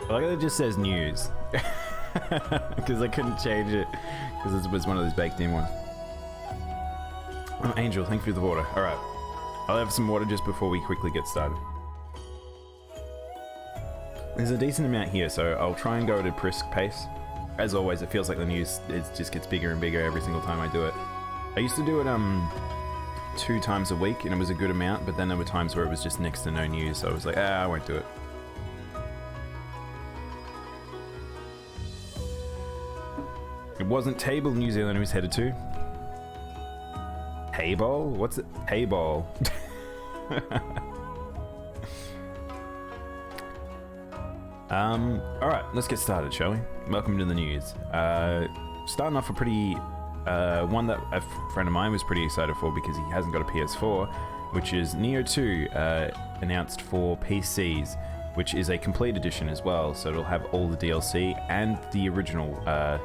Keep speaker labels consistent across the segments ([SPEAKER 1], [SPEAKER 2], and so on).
[SPEAKER 1] I like that it just says news. Because I couldn't change it. Because it was one of those baked in ones. Oh, Angel, thank you for the water. Alright. I'll have some water just before we quickly get started. There's a decent amount here, so I'll try and go at a brisk pace. As always, it feels like the news just gets bigger and bigger every single time I do it. I used to do it 2 times a week, and it was a good amount, but then there were times where it was just next to no news, so I was like, I won't do it. It wasn't Table, New Zealand who was headed to. Hayball? What's it? Hayball. Alright, let's get started, shall we? Welcome to the news. Starting off a pretty, one that a friend of mine was pretty excited for because he hasn't got a PS4, which is Neo 2, announced for PCs, which is a complete edition as well, so it'll have all the DLC and the original, I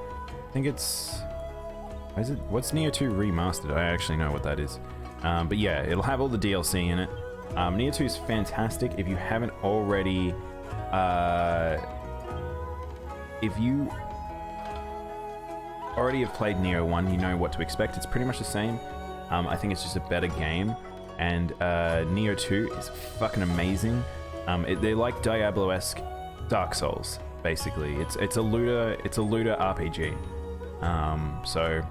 [SPEAKER 1] think it's... What's Neo 2 Remastered? I actually know what that is. But yeah, it'll have all the DLC in it. Neo 2 is fantastic. If you haven't already... if you already have played Neo 1, you know what to expect. It's pretty much the same. I think it's just a better game. And Neo 2 is fucking amazing. They're like Diablo-esque Dark Souls, basically. It's a looter RPG. So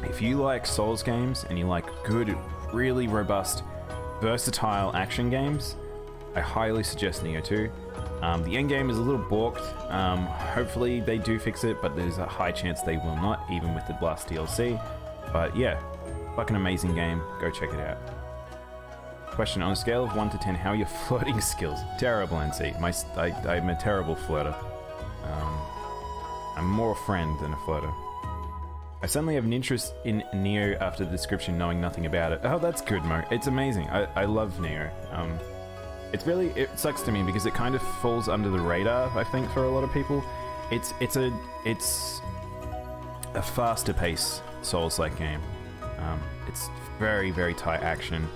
[SPEAKER 1] if you like Souls games and you like good, really robust, versatile action games, I highly suggest Neo 2. The end game is a little balked. Hopefully they do fix it, but there's a high chance they will not, even with the Blast DLC. But yeah, fucking amazing game. Go check it out. Question: on a scale of 1 to 10, how are your flirting skills? Terrible, NC. I'm a terrible flirter. I'm more a friend than a flirter. I suddenly have an interest in Neo after the description, knowing nothing about it. Oh, that's good, Mo. It's amazing. I love Neo. It sucks to me because it kind of falls under the radar, I think, for a lot of people. It's a faster pace Souls-like game. It's very, very tight action.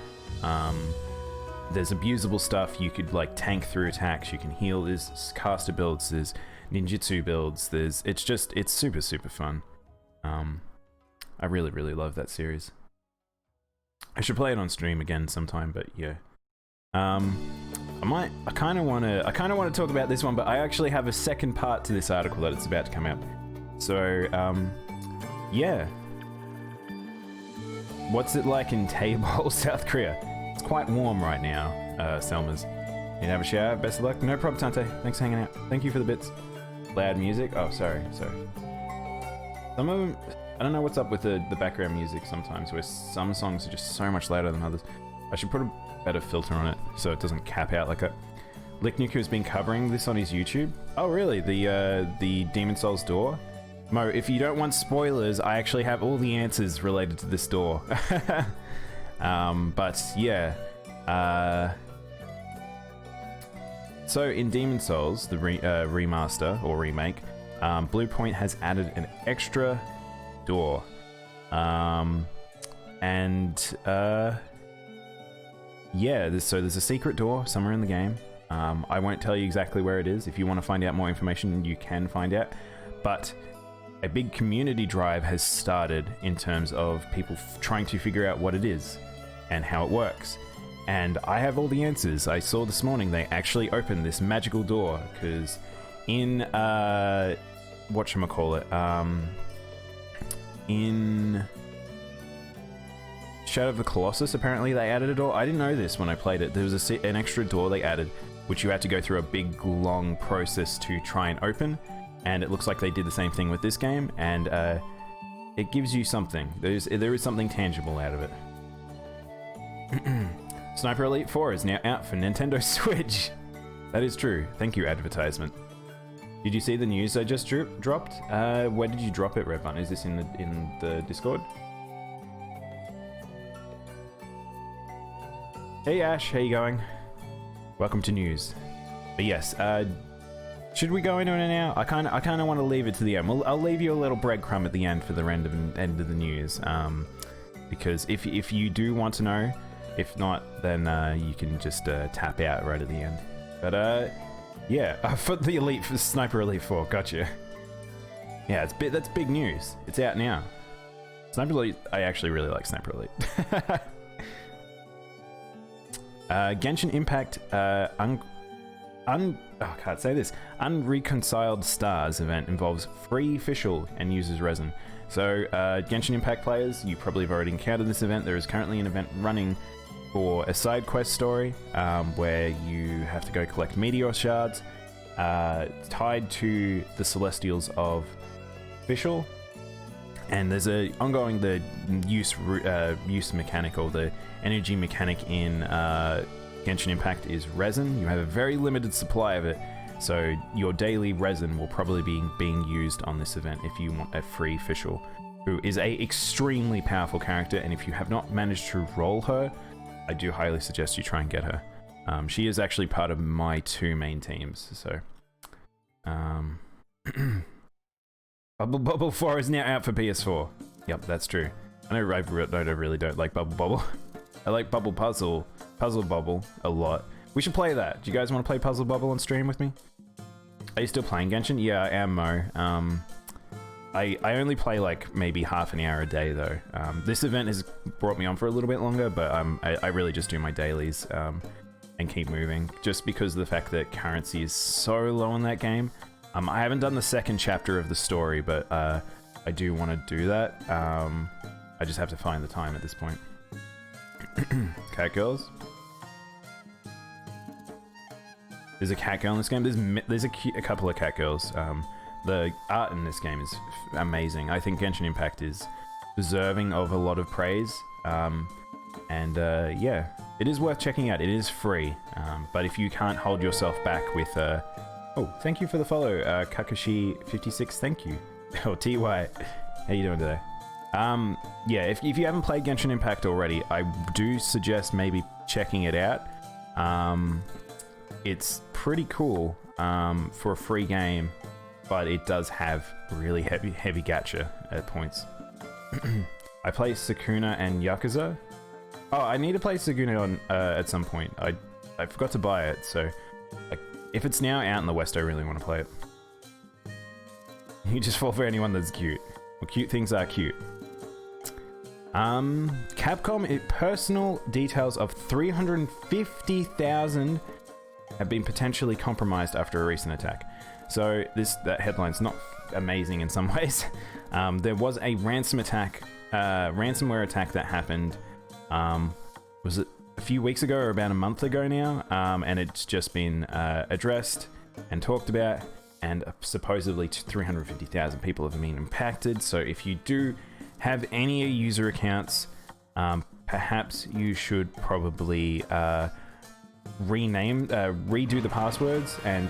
[SPEAKER 1] There's abusable stuff. You could like tank through attacks. You can heal. There's caster builds. There's ninjutsu builds. It's super, super fun. I really, really love that series. I should play it on stream again sometime, but yeah. I kind of want to talk about this one, but I actually have a second part to this article that it's about to come out. So, yeah. What's it like in Daimono, South Korea? It's quite warm right now, Selma's. Need to have a shower? Best of luck? No problem, Tante. Thanks for hanging out. Thank you for the bits. Loud music? Oh, sorry. Some of them... I don't know what's up with the background music sometimes, where some songs are just so much louder than others. I should put a better filter on it so it doesn't cap out like that. Licknuku has been covering this on his YouTube. Oh really? The Demon Souls door? Mo, if you don't want spoilers, I actually have all the answers related to this door. But yeah. So in Demon Souls, the remaster or remake, Bluepoint has added an extra door. Yeah, there's a secret door somewhere in the game. I won't tell you exactly where it is. If you want to find out more information, you can find out. But a big community drive has started in terms of people trying to figure out what it is and how it works. And I have all the answers. I saw this morning they actually opened this magical door because in whatchamacallit, in Shadow of the Colossus, apparently they added a door. I didn't know this when I played it. There was an extra door they added, which you had to go through a big, long process to try and open. And it looks like they did the same thing with this game, and it gives you something. There is something tangible out of it. Sniper Elite 4 is now out for Nintendo Switch. That is true. Thank you, advertisement. Did you see the news I just dropped? Where did you drop it, Redbun? Is this in the Discord? Hey Ash, how you going? Welcome to news. But yes, should we go into it now? I kind of want to leave it to the end. I'll leave you a little breadcrumb at the end for the end of the news, because if you do want to know, if not, then you can just tap out right at the end. But Yeah, for the Elite, for Sniper Elite 4, gotcha. Yeah, that's big news. It's out now. Sniper Elite, I actually really like Sniper Elite. Genshin Impact, I can't say this. Unreconciled Stars event involves free official and uses resin. So, Genshin Impact players, you probably have already encountered this event. There is currently an event running for a side quest story where you have to go collect meteor shards tied to the Celestials of Official. And there's a ongoing use mechanic, or the energy mechanic in Genshin Impact is resin. You have a very limited supply of it, so your daily resin will probably be being used on this event if you want a free official, who is a extremely powerful character, and if you have not managed to roll her, I do highly suggest you try and get her. She is actually part of my 2 main teams, so... Bubble 4 is now out for PS4. Yep, that's true. I know I really don't like Bubble. I like Puzzle Bubble a lot. We should play that. Do you guys want to play Puzzle Bubble on stream with me? Are you still playing Genshin? Yeah, I am, Mo. I only play like maybe half an hour a day though. This event has brought me on for a little bit longer, but I really just do my dailies and keep moving, just because of the fact that currency is so low in that game. I haven't done the 2nd chapter of the story, but I do want to do that. I just have to find the time at this point. Cat girls. There's a cat girl in this game. There's a couple of cat girls. The art in this game is amazing. I think Genshin Impact is deserving of a lot of praise. Yeah, it is worth checking out. It is free. But if you can't hold yourself back with... Oh, thank you for the follow, Kakashi56, thank you. Oh, TY, how you doing today? Yeah, if you haven't played Genshin Impact already, I do suggest maybe checking it out. It's pretty cool for a free game, but it does have really heavy gacha at points. I play Sukuna and Yakuza. Oh, I need to play Sukuna on at some point. I forgot to buy it, so like, if it's now out in the West, I really want to play it. You just fall for anyone that's cute. Well, cute things are cute. Capcom, personal details of 350,000 have been potentially compromised after a recent attack. So that headline's not amazing in some ways. There was a ransomware attack that happened. Was it a few weeks ago or about a month ago now? And it's just been addressed and talked about, and supposedly 350,000 people have been impacted. So if you do have any user accounts, perhaps you should probably redo the passwords and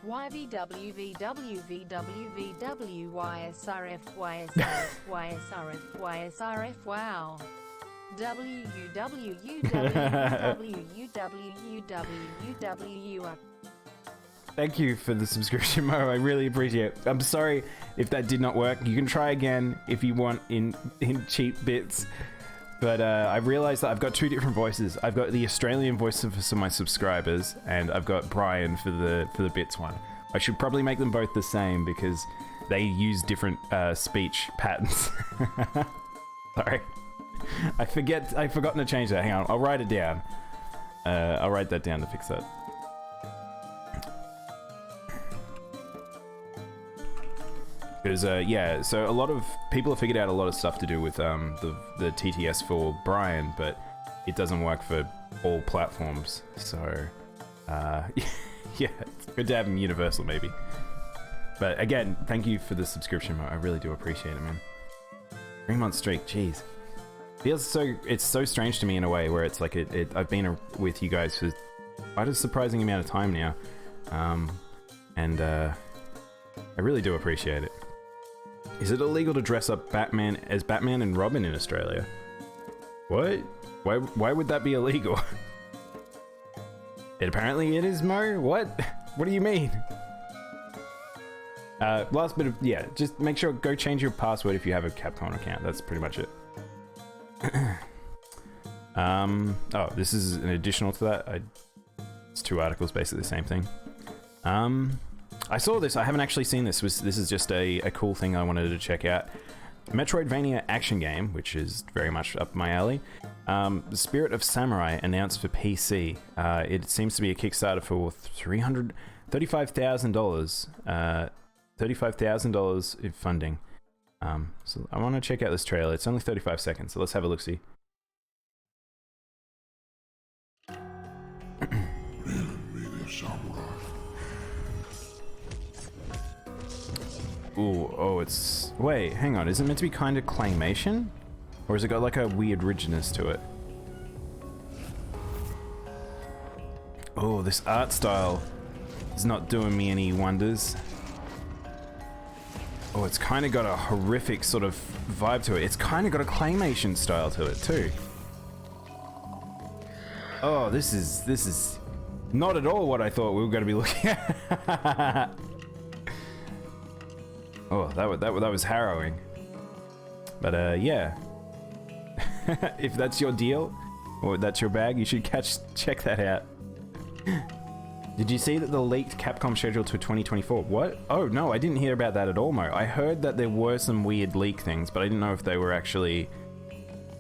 [SPEAKER 2] YVWVWVWYSRF wow.
[SPEAKER 1] Thank you for the subscription, Mo. I really appreciate it. I'm sorry if that did not work. You can try again if you want in cheap bits. But I realized that I've got 2 different voices. I've got the Australian voice for some of my subscribers, and I've got Brian for the bits one. I should probably make them both the same because they use different speech patterns. Sorry. I've forgotten to change that. Hang on, I'll write it down. I'll write that down to fix that. Because, yeah, so a lot of people have figured out a lot of stuff to do with the TTS for Brian, but it doesn't work for all platforms. So, yeah, it's good to have him universal, maybe. But again, thank you for the subscription, Mo. I really do appreciate it, man. 3-month streak, jeez. It's so strange to me in a way where it's like I've been with you guys for quite a surprising amount of time now. And I really do appreciate it. Is it illegal to dress up Batman as Batman and Robin in Australia? What? Why would that be illegal? Apparently it is, Mo? What? What do you mean? Last bit of, yeah, just make sure, go change your password if you have a Capcom account. That's pretty much it. Oh, this is an additional to that. It's 2 articles, basically the same thing. I saw this. I haven't actually seen this. This is just a cool thing I wanted to check out. Metroidvania action game, which is very much up my alley. The Spirit of Samurai announced for PC. It seems to be a Kickstarter for $35,000. $35,000 in funding. So I want to check out this trailer. It's only 35 seconds, so let's have a look-see. Ooh, oh, it's... Wait, hang on. Is it meant to be kind of claymation? Or has it got like a weird rigidness to it? Oh, this art style is not doing me any wonders. Oh, it's kind of got a horrific sort of vibe to it. It's kind of got a claymation style to it too. Oh, this is not at all what I thought we were going to be looking at. Oh, that was harrowing. But yeah, if that's your deal or that's your bag, you should check that out. Did you see that the leaked Capcom schedule to 2024? What? Oh no, I didn't hear about that at all, Mo. I heard that there were some weird leak things, but I didn't know if they were actually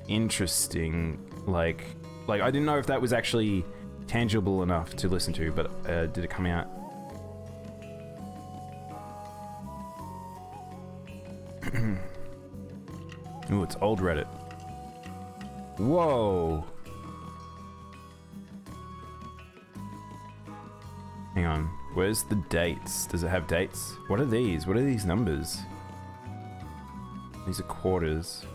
[SPEAKER 1] interesting. Like I didn't know if that was actually tangible enough to listen to. But did it come out? Ooh, it's old Reddit. Whoa. Hang on. Where's the dates? Does it have dates? What are these? What are these numbers? These are quarters.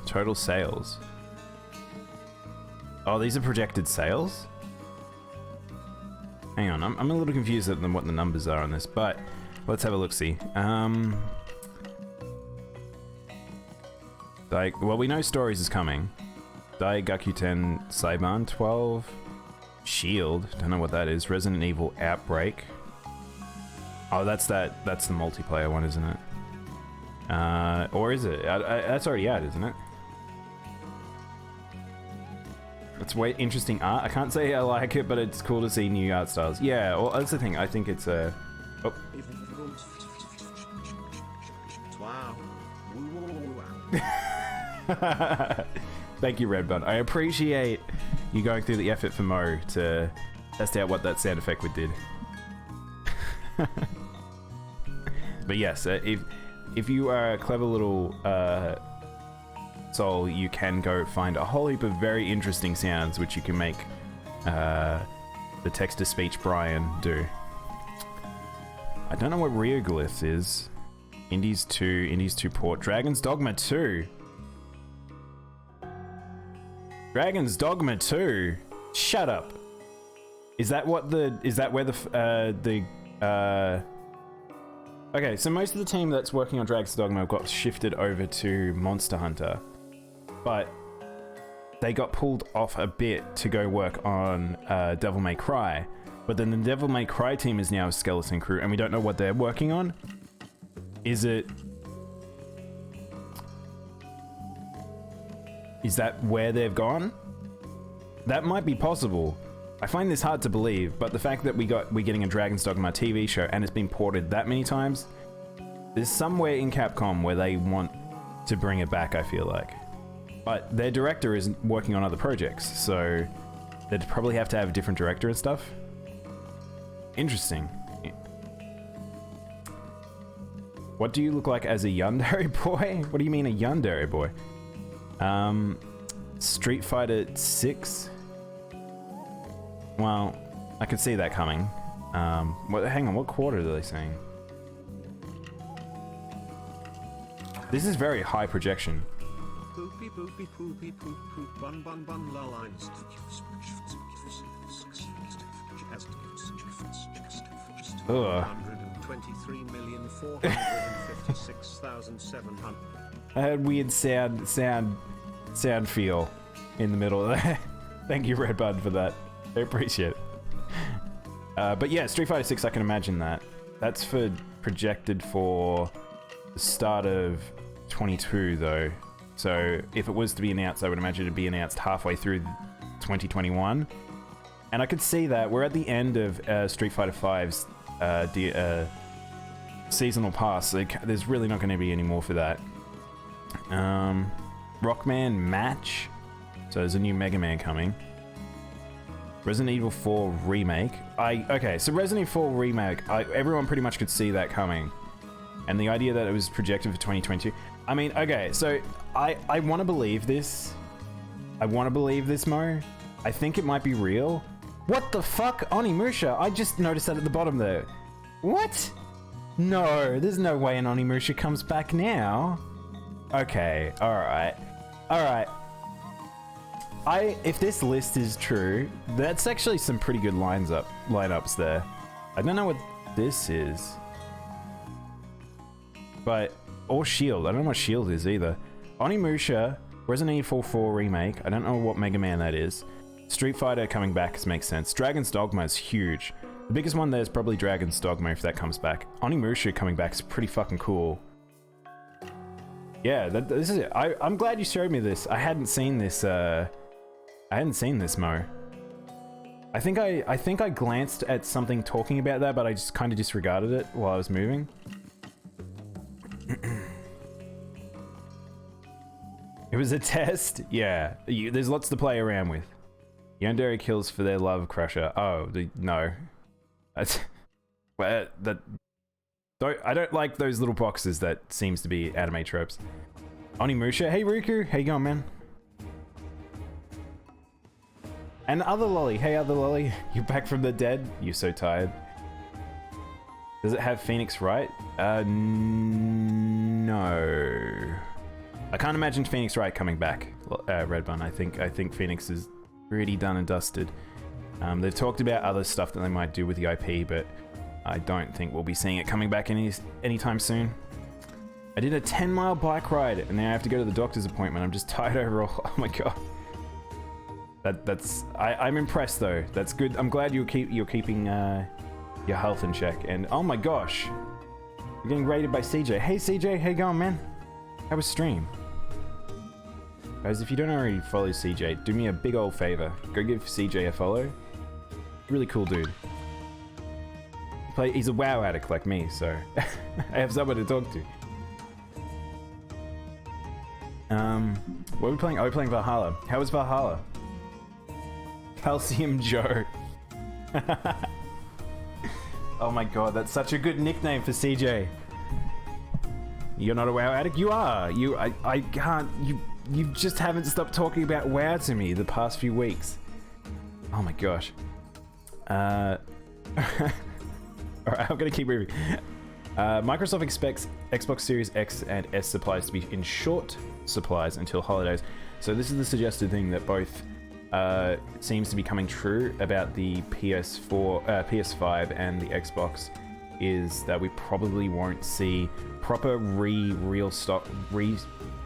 [SPEAKER 1] Total sales. Oh, these are projected sales? Hang on, I'm a little confused at what the numbers are on this, but let's have a look-see. Like, well, we know Stories is coming. Daigakuten Saiban 12. Shield, don't know what that is. Resident Evil Outbreak. Oh, that's the multiplayer one, isn't it? Or is it? That's already out, isn't it? It's way interesting art. I can't say I like it, but it's cool to see new art styles. Yeah, well, that's the thing. I think it's a... Oh. Thank you, Redbun. I appreciate you going through the effort for Mo to test out what that sound effect would did. But yes, if you are a clever little soul, you can go find a whole heap of very interesting sounds which you can make the text-to-speech Brian do. I don't know what Reoglyphs is. Indies 2 port. Dragon's Dogma 2. Dragon's Dogma 2. Shut up. Is that where the okay, so most of the team that's working on Dragon's Dogma got shifted over to Monster Hunter, but they got pulled off a bit to go work on Devil May Cry. But then the Devil May Cry team is now a Skeleton Crew, and we don't know what they're working on. Is that where they've gone? That might be possible. I find this hard to believe, but the fact that we're getting a Dragon's Dogma TV show and it's been ported that many times, there's somewhere in Capcom where they want to bring it back, I feel like. But their director is working on other projects, so they'd probably have to have a different director and stuff. Interesting. What do you look like as a yandere boy? What do you mean a yandere boy? Street Fighter 6. Well, I could see that coming. Hang on, what quarter are they saying? This is very high projection.
[SPEAKER 2] Poopy poopy poopy poop poop bun bun bun la lines.
[SPEAKER 1] Ugh.
[SPEAKER 2] 123,456,700.
[SPEAKER 1] I had weird sound feel in the middle of that. Thank you, Redbud, for that. I appreciate it. But yeah, Street Fighter 6, I can imagine that. That's projected for the start of 22, though. So if it was to be announced, I would imagine it'd be announced halfway through 2021. And I could see that we're at the end of Street Fighter V's seasonal pass. Like, there's really not going to be any more for that. Rockman Match. So there's a new Mega Man coming. Resident Evil 4 Remake. Okay, so Resident Evil 4 Remake, everyone pretty much could see that coming. And the idea that it was projected for 2022. I mean, okay, so I want to believe this. I want to believe this, Mo. I think it might be real. What the fuck? Onimusha? I just noticed that at the bottom there. What? No, there's no way an Onimusha comes back now. Okay, alright. Alright. If this list is true, that's actually some pretty good lineups there. I don't know what this is. But, or Shield. I don't know what Shield is either. Onimusha, Resident Evil 4 Remake. I don't know what Mega Man that is. Street Fighter coming back makes sense. Dragon's Dogma is huge. The biggest one there is probably Dragon's Dogma if that comes back. Onimusha coming back is pretty fucking cool. Yeah, this is it. I'm glad you showed me this. I hadn't seen this. I hadn't seen this, Mo. I think I glanced at something talking about that, but I just kind of disregarded it while I was moving. It was a test? Yeah. There's lots to play around with. Yandere kills for their love crusher. Oh, no. That's... Well, I don't like those little boxes that seems to be anime tropes. Onimusha. Hey, Riku. How you going, man? And Other Lolly. Hey, Other Lolly. You're back from the dead? You're so tired. Does it have Phoenix Wright? No. I can't imagine Phoenix Wright coming back, Red Bun. I think Phoenix is pretty done and dusted. They've talked about other stuff that they might do with the IP, but I don't think we'll be seeing it coming back anytime soon. I did a 10-mile bike ride, and now I have to go to the doctor's appointment. I'm just tired overall. Oh my god. I'm impressed though. That's good. I'm glad you're keeping your health in check. And oh my gosh, you're getting raided by CJ. Hey CJ, how you going, man? How was stream? Guys, if you don't already follow CJ, do me a big old favor. Go give CJ a follow. Really cool dude. He's a WoW addict like me, so I have someone to talk to. What are we playing? Oh, we're playing Valhalla. How was Valhalla? Calcium Joe. Oh my god, that's such a good nickname for CJ. You're not a WoW addict? You are. I can't. You just haven't stopped talking about WoW to me the past few weeks. Oh my gosh. Alright, I'm gonna keep moving. Microsoft expects Xbox Series X and S supplies to be in short supplies until holidays. So this is the suggested thing that both seems to be coming true about the PS5 and the Xbox, is that we probably won't see proper real stock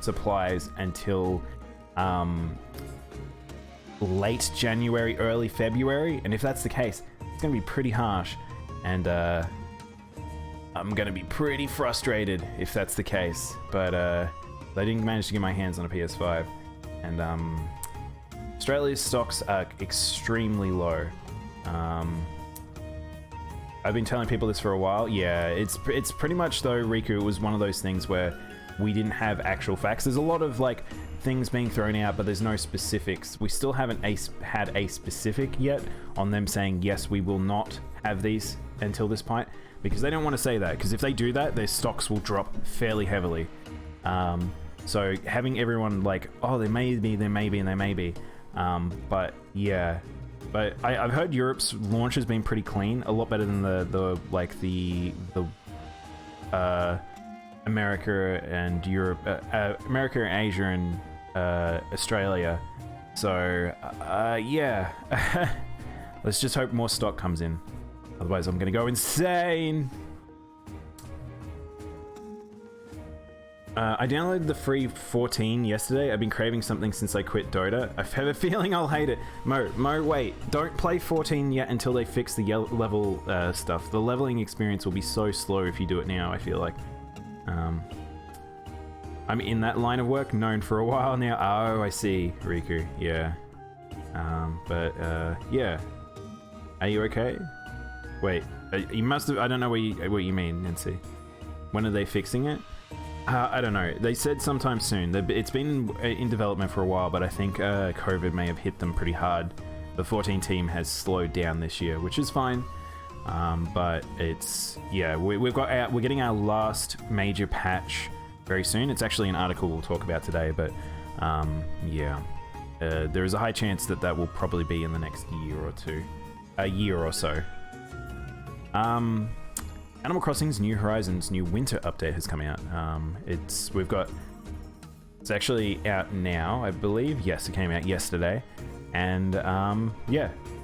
[SPEAKER 1] supplies until late January, early February. And if that's the case, it's gonna be pretty harsh, and I'm gonna be pretty frustrated if that's the case. But they didn't manage to get my hands on a PS5, and Australia's stocks are extremely low. I've been telling people this for a while. Yeah, it's pretty much though, Riku, it was one of those things where we didn't have actual facts. There's a lot of like things being thrown out, but there's no specifics. We still haven't had a specific yet on them saying, yes, we will not have these until this point, because they don't want to say that, because if they do that, their stocks will drop fairly heavily. So having everyone like, oh, there may be, and there may be. But yeah. But I've heard Europe's launch has been pretty clean, a lot better than the America and Europe, America, Asia, and Australia. So yeah, let's just hope more stock comes in. Otherwise, I'm gonna go insane. I downloaded the free 14 yesterday. I've been craving something since I quit Dota. I have a feeling I'll hate it. Mo, wait. Don't play 14 yet until they fix the level stuff. The leveling experience will be so slow if you do it now, I feel like. I'm in that line of work, known for a while now. Oh, I see, Riku. Yeah. Yeah. Are you okay? Wait, you must have. I don't know what you mean, Nancy. When are they fixing it? I don't know. They said sometime soon. It's been in development for a while, but I think COVID may have hit them pretty hard. The 14 team has slowed down this year, which is fine. But it's we're getting our last major patch very soon. It's actually an article we'll talk about today, but there is a high chance that will probably be in the next year or so. Animal Crossing's New Horizons New Winter update has come out. It's actually out now, I believe. Yes, it came out yesterday. And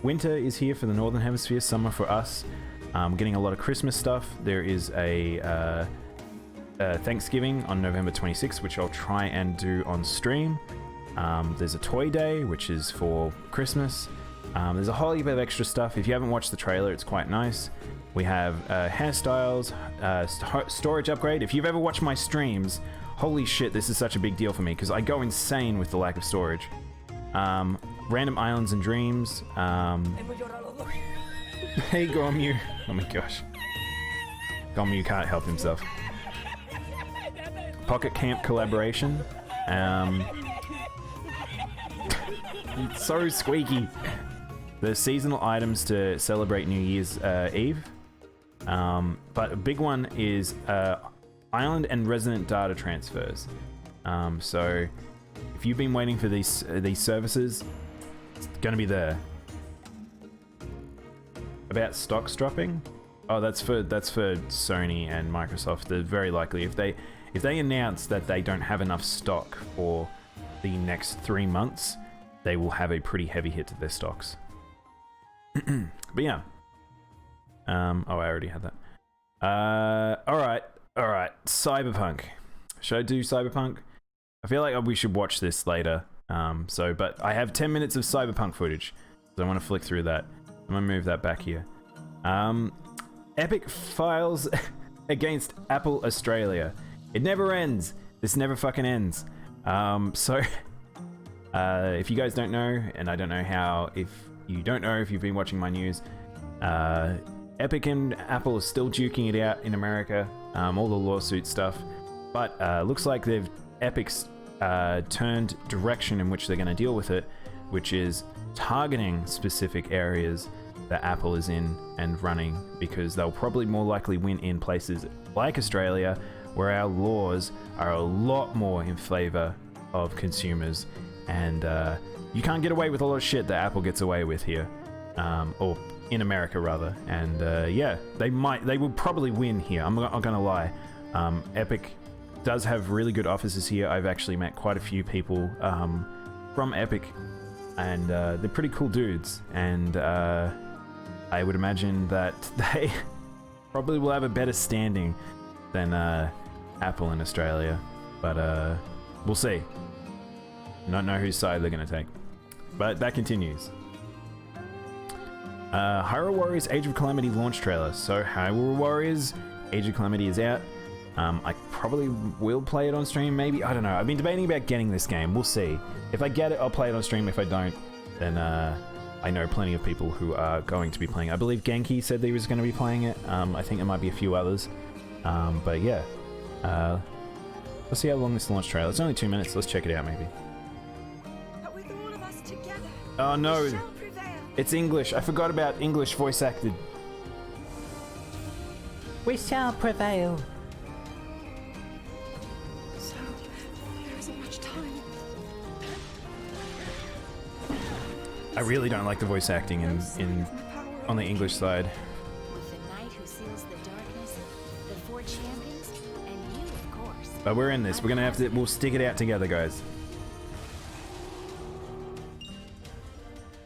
[SPEAKER 1] winter is here for the Northern Hemisphere, summer for us. Getting a lot of Christmas stuff. There is a Thanksgiving on November 26th, which I'll try and do on stream. There's a Toy Day, which is for Christmas. There's a whole heap of extra stuff. If you haven't watched the trailer, it's quite nice. We have hairstyles, storage upgrade. If you've ever watched my streams, holy shit, this is such a big deal for me because I go insane with the lack of storage. Random islands and dreams. Hey, Gomu. Oh my gosh. Gomu can't help himself. Pocket Camp collaboration. It's so squeaky. The seasonal items to celebrate New Year's Eve. But a big one is island and resident data transfers. So if you've been waiting for these services, it's gonna be there. About stocks dropping? Oh, that's for Sony and Microsoft. They're very likely if they announce that they don't have enough stock for the next 3 months, they will have a pretty heavy hit to their stocks. But yeah. I already had that. All right. Cyberpunk. Should I do Cyberpunk? I feel like we should watch this later. But I have 10 minutes of Cyberpunk footage, so I want to flick through that. I'm gonna move that back here. Epic files against Apple Australia. It never ends. This never fucking ends. If you guys don't know, and I don't know how, if you don't know if you've been watching my news, Epic and Apple are still duking it out in America, all the lawsuit stuff, but looks like Epic's turned direction in which they're going to deal with it, which is targeting specific areas that Apple is in and running, because they'll probably more likely win in places like Australia, where our laws are a lot more in favor of consumers, and you can't get away with a lot of shit that Apple gets away with here, or in America rather. And they will probably win here. I'm not gonna lie. Epic does have really good offices here. I've actually met quite a few people from Epic, and they're pretty cool dudes, and I would imagine that they probably will have a better standing than Apple in Australia, but we'll see. Not know whose side they're going to take, but that continues. Hyrule Warriors Age of Calamity launch trailer. So Hyrule Warriors Age of Calamity is out. I probably will play it on stream, maybe. I don't know. I've been debating about getting this game. We'll see. If I get it, I'll play it on stream. If I don't, then I know plenty of people who are going to be playing. I believe Genki said that he was going to be playing it. I think there might be a few others. But yeah. Let's see how long this launch trailer. It's only 2 minutes. Let's check it out, maybe. Oh no, it's English. I forgot about English voice acted.
[SPEAKER 3] We shall prevail.
[SPEAKER 4] So, there isn't much time.
[SPEAKER 1] I really don't like the voice acting on the English side.
[SPEAKER 5] With the knight who seals the darkness, the four champions, and you, of course.
[SPEAKER 1] But we're in this. We're gonna have to. We'll stick it out together, guys.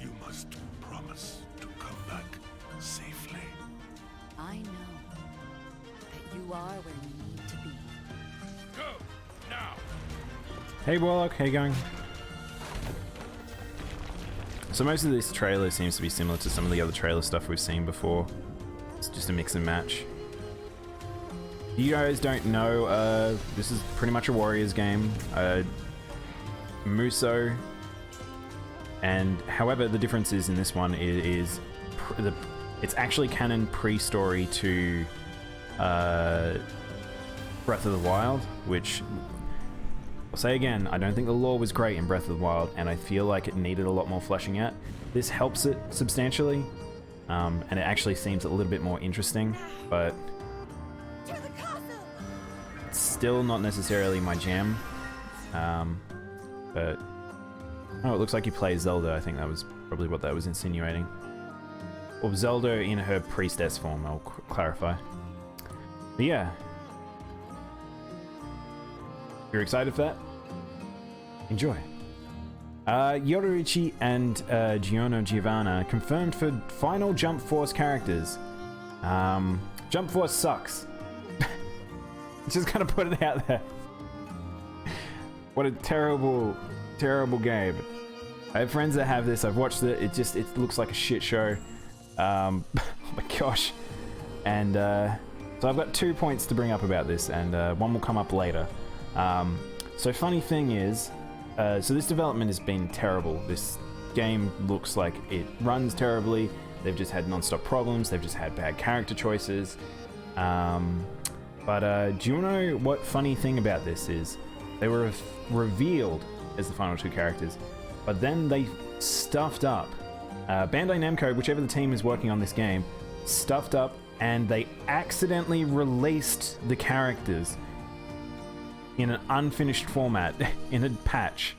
[SPEAKER 2] You must promise to come back safely.
[SPEAKER 5] I know that you are where you need to be.
[SPEAKER 2] Go now.
[SPEAKER 1] Hey Warlock, how you going? So most of this trailer seems to be similar to some of the other trailer stuff we've seen before. It's just a mix and match. you guys don't know, this is pretty much a Warriors game. Muso. And however, the difference is in this one it's actually canon pre-story to Breath of the Wild, which I'll say again, I don't think the lore was great in Breath of the Wild, and I feel like it needed a lot more fleshing out. This helps it substantially, and it actually seems a little bit more interesting, but it's still not necessarily my jam. But oh, it looks like you play Zelda. I think that was probably what that was insinuating. Or Zelda in her priestess form, I'll clarify. But yeah. You're excited for that? Enjoy. Yoruichi and Giorno Giovanna confirmed for final Jump Force characters. Jump Force sucks. Just gonna put it out there. What a terrible, terrible game. I have friends that have this. I've watched it. It looks like a shit show. Oh my gosh. And so I've got 2 points to bring up about this, and one will come up later. So funny thing is, so this development has been terrible. This game looks like it runs terribly. They've just had non-stop problems. They've just had bad character choices. But do you know what funny thing about this is? They were revealed as the final 2 characters, but then they stuffed up. Bandai Namco, whichever the team is working on this game, stuffed up, and they accidentally released the characters in an unfinished format in a patch,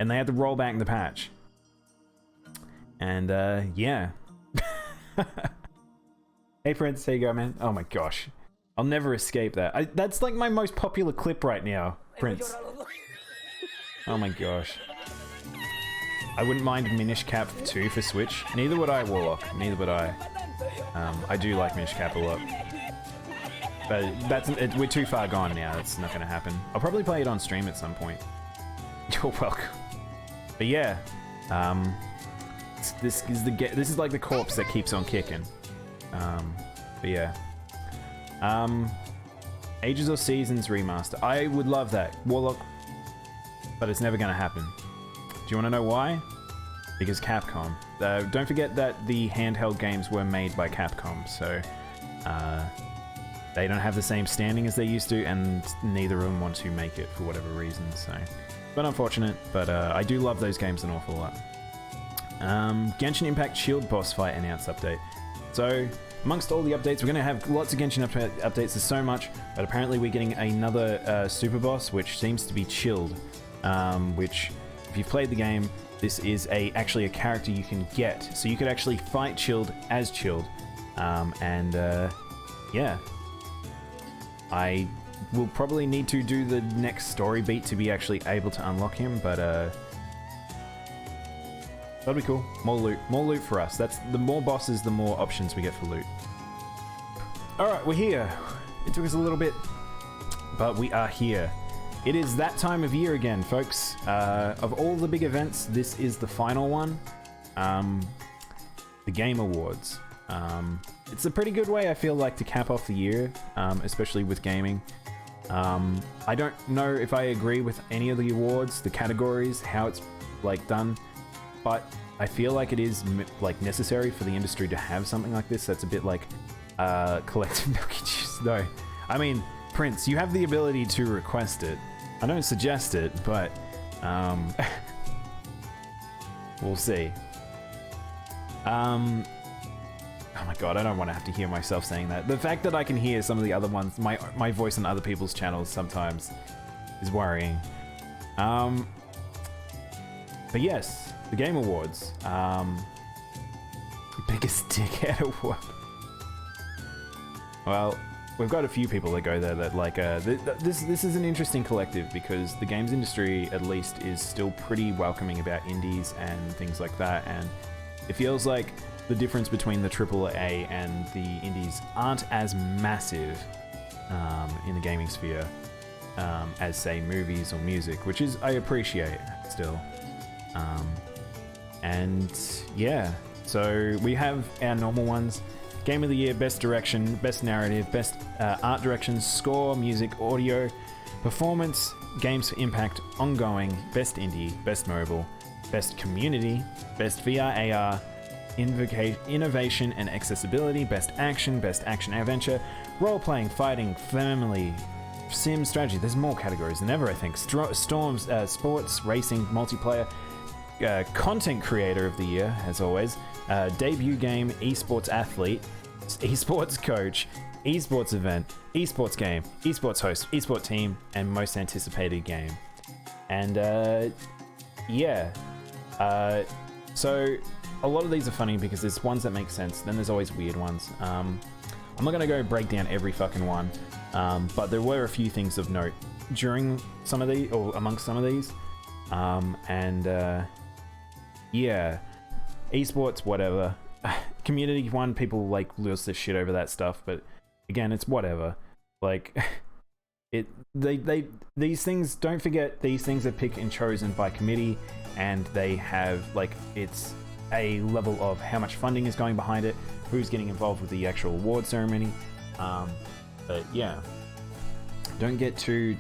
[SPEAKER 1] and they had to roll back the patch. And yeah. Hey Prince, there you go, man. Oh my gosh, I'll never escape that. That's like my most popular clip right now, Prince. Oh my gosh. I wouldn't mind Minish Cap 2 for Switch. Neither would I, Warlock. Neither would I. I do like Minish Cap a lot. But we're too far gone now. That's not going to happen. I'll probably play it on stream at some point. You're welcome. But yeah, this is like the corpse that keeps on kicking. But yeah, Ages or Seasons remaster. I would love that, Warlock, but it's never going to happen. Do you want to know why? Because Capcom. Don't forget that the handheld games were made by Capcom, so they don't have the same standing as they used to, and neither of them want to make it for whatever reason. So, but unfortunate. But I do love those games an awful lot. Genshin Impact Shield boss fight announced update. So, amongst all the updates, we're going to have lots of Genshin updates. There's so much, but apparently we're getting another super boss, which seems to be Chilled, which, if you've played the game, this is actually a character you can get. So you could actually fight Chilled as Chilled. Yeah. I will probably need to do the next story beat to be actually able to unlock him, but that'll be cool. More loot for us. That's the more bosses, the more options we get for loot. Alright, we're here. It took us a little bit, but we are here. It is that time of year again, folks. Of all the big events, this is the final one. The Game Awards. It's a pretty good way, I feel like, to cap off the year, especially with gaming. I don't know if I agree with any of the awards, the categories, how it's like done, but I feel like it is like necessary for the industry to have something like this. That's a bit like collective milky juice. No, I mean, Prince, you have the ability to request it. I don't suggest it, but we'll see. Oh my god, I don't want to have to hear myself saying that. The fact that I can hear some of the other ones, my voice on other people's channels sometimes is worrying. But yes, the Game Awards. Biggest dickhead award. Well, we've got a few people that go there that like, this is an interesting collective because the games industry, at least, is still pretty welcoming about indies and things like that, and it feels like the difference between the AAA and the indies aren't as massive in the gaming sphere as, say, movies or music, which is, I appreciate still. And yeah, so we have our normal ones. Game of the year, best direction, best narrative, best art direction, score, music, audio, performance, games for impact, ongoing, best indie, best mobile, best community, best VR AR, innovation and accessibility, best action adventure, role-playing, fighting, family, sim, strategy. There's more categories than ever, I think. Storms, sports, racing, multiplayer, content creator of the year, as always, debut game, esports athlete, esports coach, esports event, esports game, esports host, esports team, and most anticipated game. And yeah, so a lot of these are funny because there's ones that make sense, then there's always weird ones. I'm not gonna go break down every fucking one, but there were a few things of note during some of these, or amongst some of these, yeah, esports, whatever. Community one, people like lose their shit over that stuff, but again, it's whatever. Like, these things, don't forget, these things are picked and chosen by committee, and they have, like, it's a level of how much funding is going behind it, who's getting involved with the actual award ceremony. But yeah, don't get too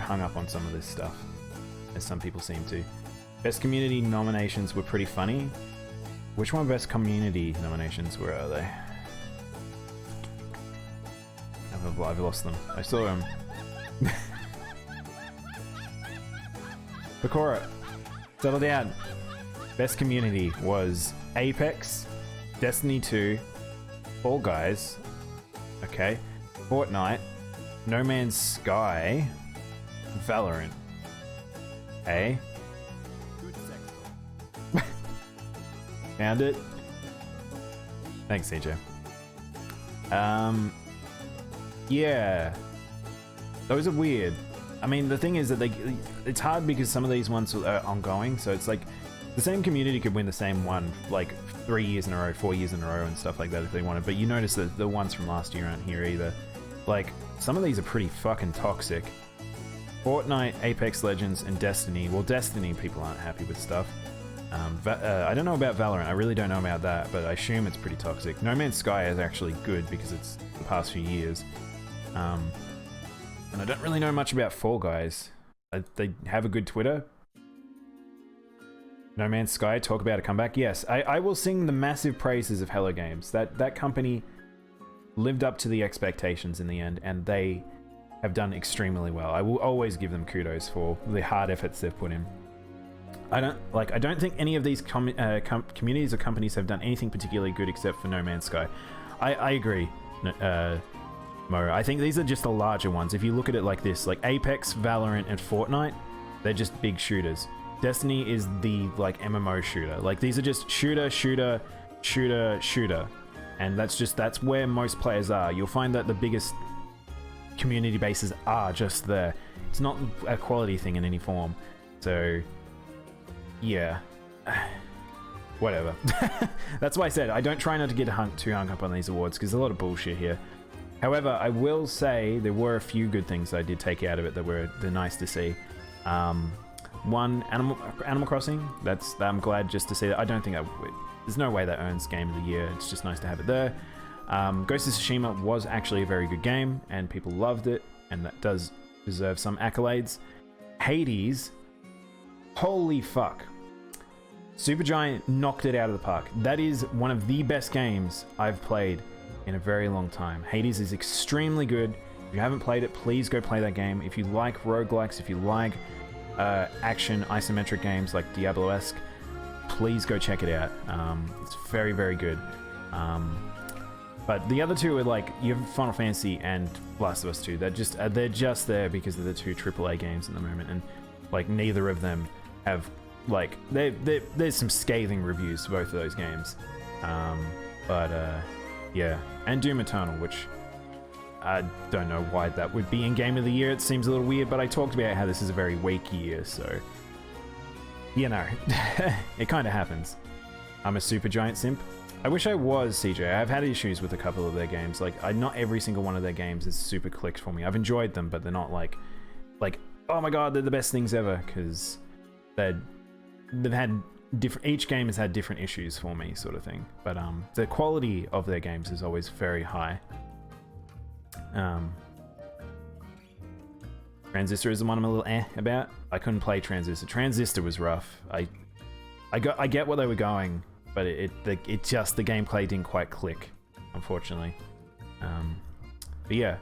[SPEAKER 1] hung up on some of this stuff, as some people seem to. Best community nominations were pretty funny. Which one best community nominations? Where are they? I've lost them. I saw them. Bakura, settle down. Best community was Apex, Destiny 2, Fall Guys, okay, Fortnite, No Man's Sky, Valorant. Okay. Found it. Thanks, CJ. Yeah. Those are weird. I mean, the thing is that it's hard because some of these ones are ongoing, so it's like the same community could win the same one like 3 years in a row, 4 years in a row and stuff like that if they wanted, but you notice that the ones from last year aren't here either. Like, some of these are pretty fucking toxic. Fortnite, Apex Legends, and Destiny. Well, Destiny people aren't happy with stuff. I don't know about Valorant, I really don't know about that, but I assume it's pretty toxic. No Man's Sky is actually good because it's the past few years. And I don't really know much about Fall Guys. They have a good Twitter. No Man's Sky, talk about a comeback. Yes, I will sing the massive praises of Hello Games. That company lived up to the expectations in the end, and they have done extremely well. I will always give them kudos for the hard efforts they've put in. I don't think any of these communities or companies have done anything particularly good except for No Man's Sky. I agree, Mo. I think these are just the larger ones. If you look at it like this, like Apex, Valorant, and Fortnite, they're just big shooters. Destiny is the like MMO shooter. Like, these are just shooter, and that's where most players are. You'll find that the biggest community bases are just there. It's not a quality thing in any form. So yeah, whatever. That's why I said I don't try not to get too hung up on these awards because there's a lot of bullshit here. However, I will say there were a few good things I did take out of it they're nice to see. One, Animal Crossing. I'm glad just to see that. I don't think there's no way that earns Game of the Year. It's just nice to have it there. Ghost of Tsushima was actually a very good game, and people loved it, and that does deserve some accolades. Hades. Holy fuck. Supergiant knocked it out of the park. That is one of the best games I've played in a very long time. Hades is extremely good. If you haven't played it, please go play that game. If you like roguelikes, if you like action isometric games like Diablo-esque, please go check it out. It's very, very good. But the other two are like, you have Final Fantasy and Last of Us 2. They're just there because they're the two AAA games at the moment, and like neither of them have like there's some scathing reviews for both of those games. Yeah, and Doom Eternal, which I don't know why that would be in Game of the Year. It seems a little weird, but I talked about how this is a very weak year, so you know, it kind of happens. I'm a Supergiant simp. I wish I was, CJ. I've had issues with a couple of their games. Like, not every single one of their games is super clicked for me. I've enjoyed them, but they're not like, oh my god, they're the best things ever, because they've had each game has had different issues for me, sort of thing. But the quality of their games is always very high. Transistor is the one I'm a little about. I couldn't play Transistor. Transistor was rough. I get what they were going, but it just, the gameplay didn't quite click, unfortunately. But yeah,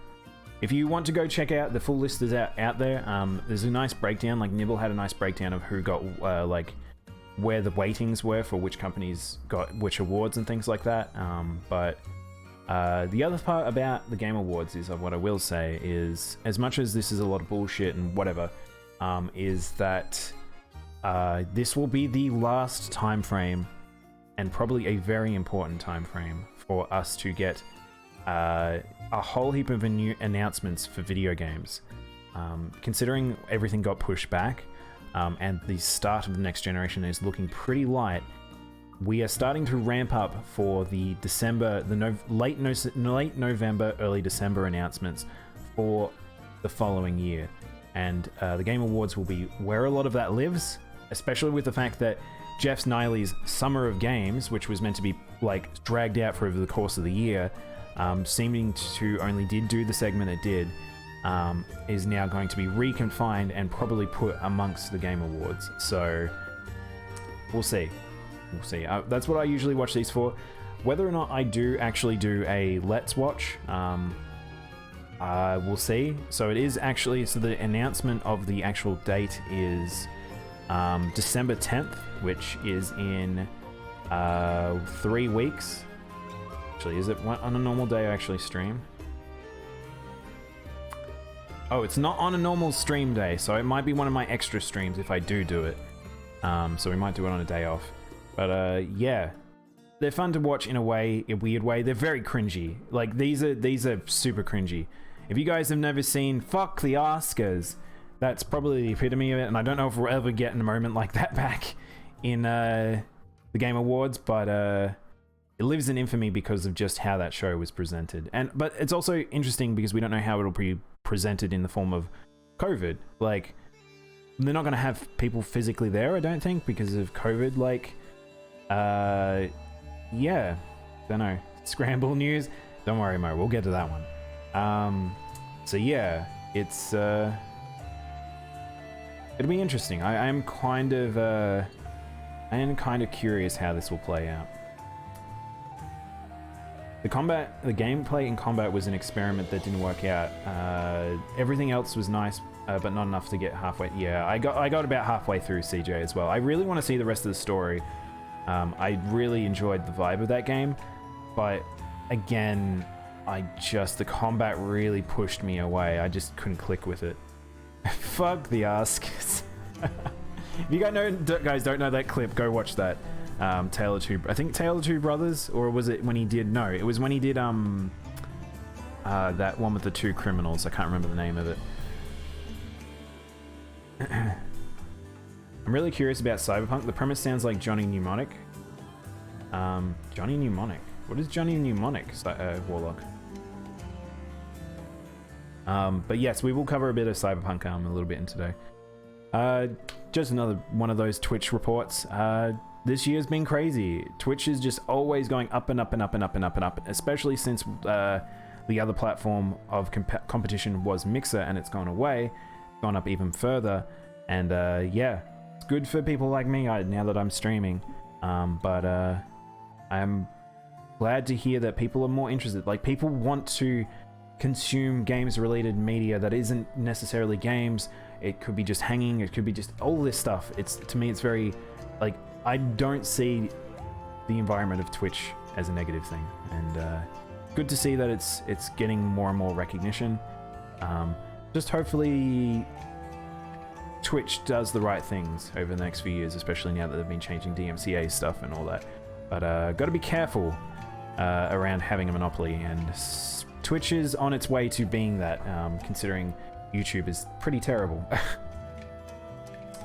[SPEAKER 1] if you want to go check out, the full list is out there. There's a nice breakdown. Like Nibble had a nice breakdown of who got like where the weightings were for which companies got which awards and things like that. But the other part about the Game Awards is, what I will say is, as much as this is a lot of bullshit and whatever, is that this will be the last time frame, and probably a very important time frame, for us to get a whole heap of new announcements for video games. Considering everything got pushed back, and the start of the next generation is looking pretty light, we are starting to ramp up for the late November, early December announcements for the following year. And the Game Awards will be where a lot of that lives, especially with the fact that Jeff Sniley's Summer of Games, which was meant to be like dragged out for over the course of the year, seeming to only do the segment it did, is now going to be reconfined and probably put amongst the Game Awards. So we'll see. We'll see. That's what I usually watch these for. Whether or not I do actually do a Let's Watch, we'll see. So it is actually, so the announcement of the actual date is December 10th, which is in 3 weeks. Actually, is it on a normal day I actually stream? Oh, it's not on a normal stream day, so it might be one of my extra streams if I do it. So we might do it on a day off. But yeah, they're fun to watch in a weird way. They're very cringy. Like these are super cringy. If you guys have never seen Fuck the Oscars, that's probably the epitome of it. And I don't know if we'll ever get a moment like that back in the Game Awards, but it lives in infamy because of just how that show was presented. But it's also interesting because we don't know how it'll be presented in the form of COVID. Like, they're not going to have people physically there, I don't think, because of COVID. Like, yeah, don't know. Scramble news. Don't worry, Mo. We'll get to that one. So yeah, it's it'll be interesting. I am kind of curious how this will play out. The gameplay in combat was an experiment that didn't work out. Everything else was nice, but not enough to get halfway. Yeah, I got about halfway through CJ as well. I really want to see the rest of the story. I really enjoyed the vibe of that game, but again, the combat really pushed me away. I just couldn't click with it. Fuck the Oscars. If you guys don't know that clip, go watch that. Tale of Two Brothers, or was it when he did? No, it was when he did that one with the two criminals. I can't remember the name of it. I'm really curious about Cyberpunk. The premise sounds like Johnny Mnemonic. Johnny Mnemonic. What is Johnny Mnemonic, Warlock? But yes, we will cover a bit of Cyberpunk a little bit in today. Just another one of those Twitch reports. This year's been crazy. Twitch is just always going up and up and up and up and up and up, especially since the other platform of competition was Mixer and it's gone away, gone up even further. And yeah, it's good for people like me now that I'm streaming. But I'm glad to hear that people are more interested. Like, people want to consume games-related media that isn't necessarily games. It could be just hanging. It could be just all this stuff. To me, it's very, like, I don't see the environment of Twitch as a negative thing, and good to see that it's getting more and more recognition. Just hopefully Twitch does the right things over the next few years, especially now that they've been changing DMCA stuff and all that. But got to be careful around having a monopoly, and Twitch is on its way to being that, considering YouTube is pretty terrible.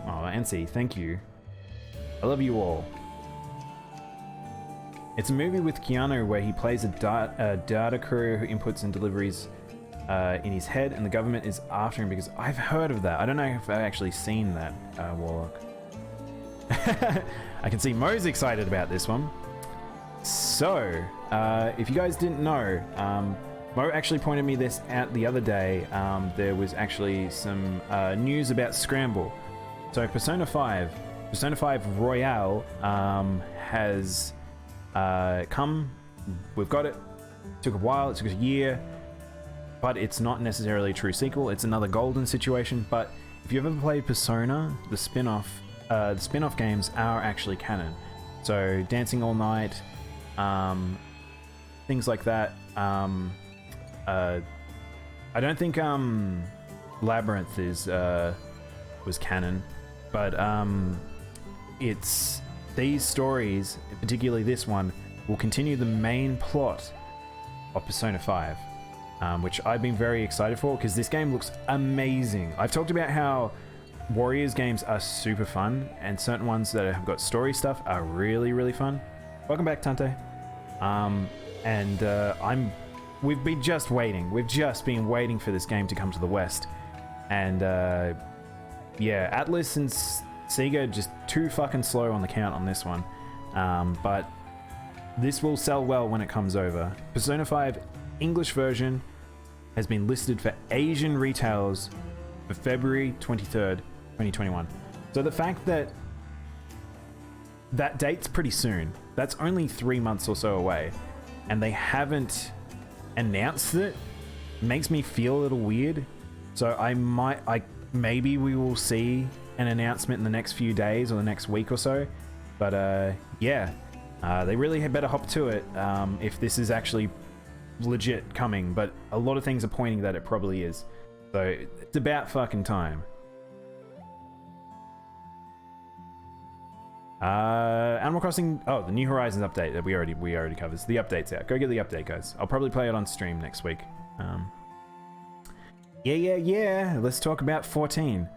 [SPEAKER 1] Oh, Ansi, thank you. I love you all. It's a movie with Keanu where he plays a data courier who inputs and deliveries in his head, and the government is after him because I've heard of that. I don't know if I've actually seen that, Warlock. I can see Mo's excited about this one. So, if you guys didn't know, Mo actually pointed me this out the other day. There was actually some news about Scramble. So Persona 5 Royale has come. We've got it. Took a while. It took a year, but it's not necessarily a true sequel. It's another golden situation. But if you've ever played Persona, the spin-off games are actually canon. So Dancing All Night, things like that. I don't think Labyrinth was canon, but it's these stories, particularly this one, will continue the main plot of Persona 5, which I've been very excited for because this game looks amazing. I've talked about how Warriors games are super fun, and certain ones that have got story stuff are really, really fun. Welcome back, Tante. We've been just waiting. We've just been waiting for this game to come to the West, and yeah, Atlas and Sega just too fucking slow on the count on this one. But this will sell well when it comes over. Persona 5 English version has been listed for Asian retailers for February 23rd, 2021. So the fact that that date's pretty soon, that's only 3 months or so away, and they haven't announced it, makes me feel a little weird. So maybe we will see an announcement in the next few days or the next week or so. But yeah, they really had better hop to it if this is actually legit coming. But a lot of things are pointing that it probably is. So it's about fucking time. Animal Crossing. Oh, the New Horizons update that we already covered. So the update's out. Go get the update, guys. I'll probably play it on stream next week. Yeah. Let's talk about 14.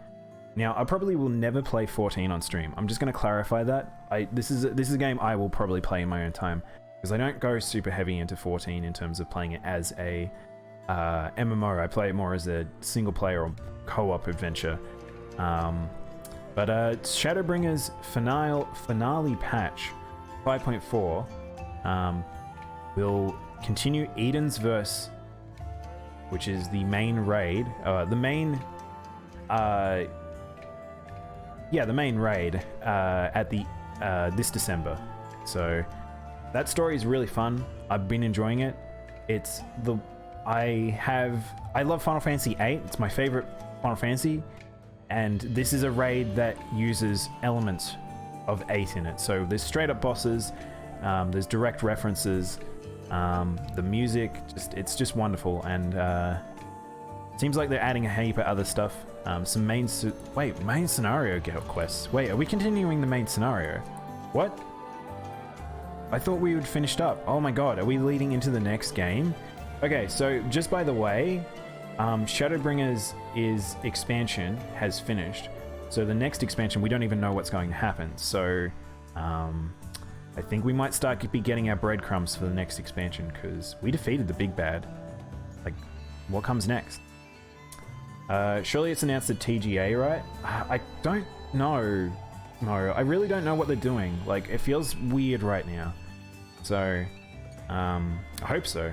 [SPEAKER 1] Now, I probably will never play 14 on stream. I'm just going to clarify that. This is a game I will probably play in my own time, because I don't go super heavy into 14 in terms of playing it as a MMO. I play it more as a single player or co-op adventure. But Shadowbringers finale patch 5.4 will continue Eden's Verse, which is the main raid. The main raid at the this December. So that story is really fun. I've been enjoying it. I love Final Fantasy VIII. It's my favorite Final Fantasy, and this is a raid that uses elements of 8 in it. So there's straight up bosses, there's direct references, the music, it's just wonderful, and seems like they're adding a heap of other stuff. Some main scenario quests. Wait, are we continuing the main scenario? What? I thought we would finished up. Oh my god, are we leading into the next game? Okay, so just by the way, Shadowbringers expansion has finished. So the next expansion, we don't even know what's going to happen. So I think we might be getting our breadcrumbs for the next expansion, because we defeated the big bad. Like, what comes next? Surely it's announced at TGA, right? I don't know. No, I really don't know what they're doing. Like, it feels weird right now. So, I hope so.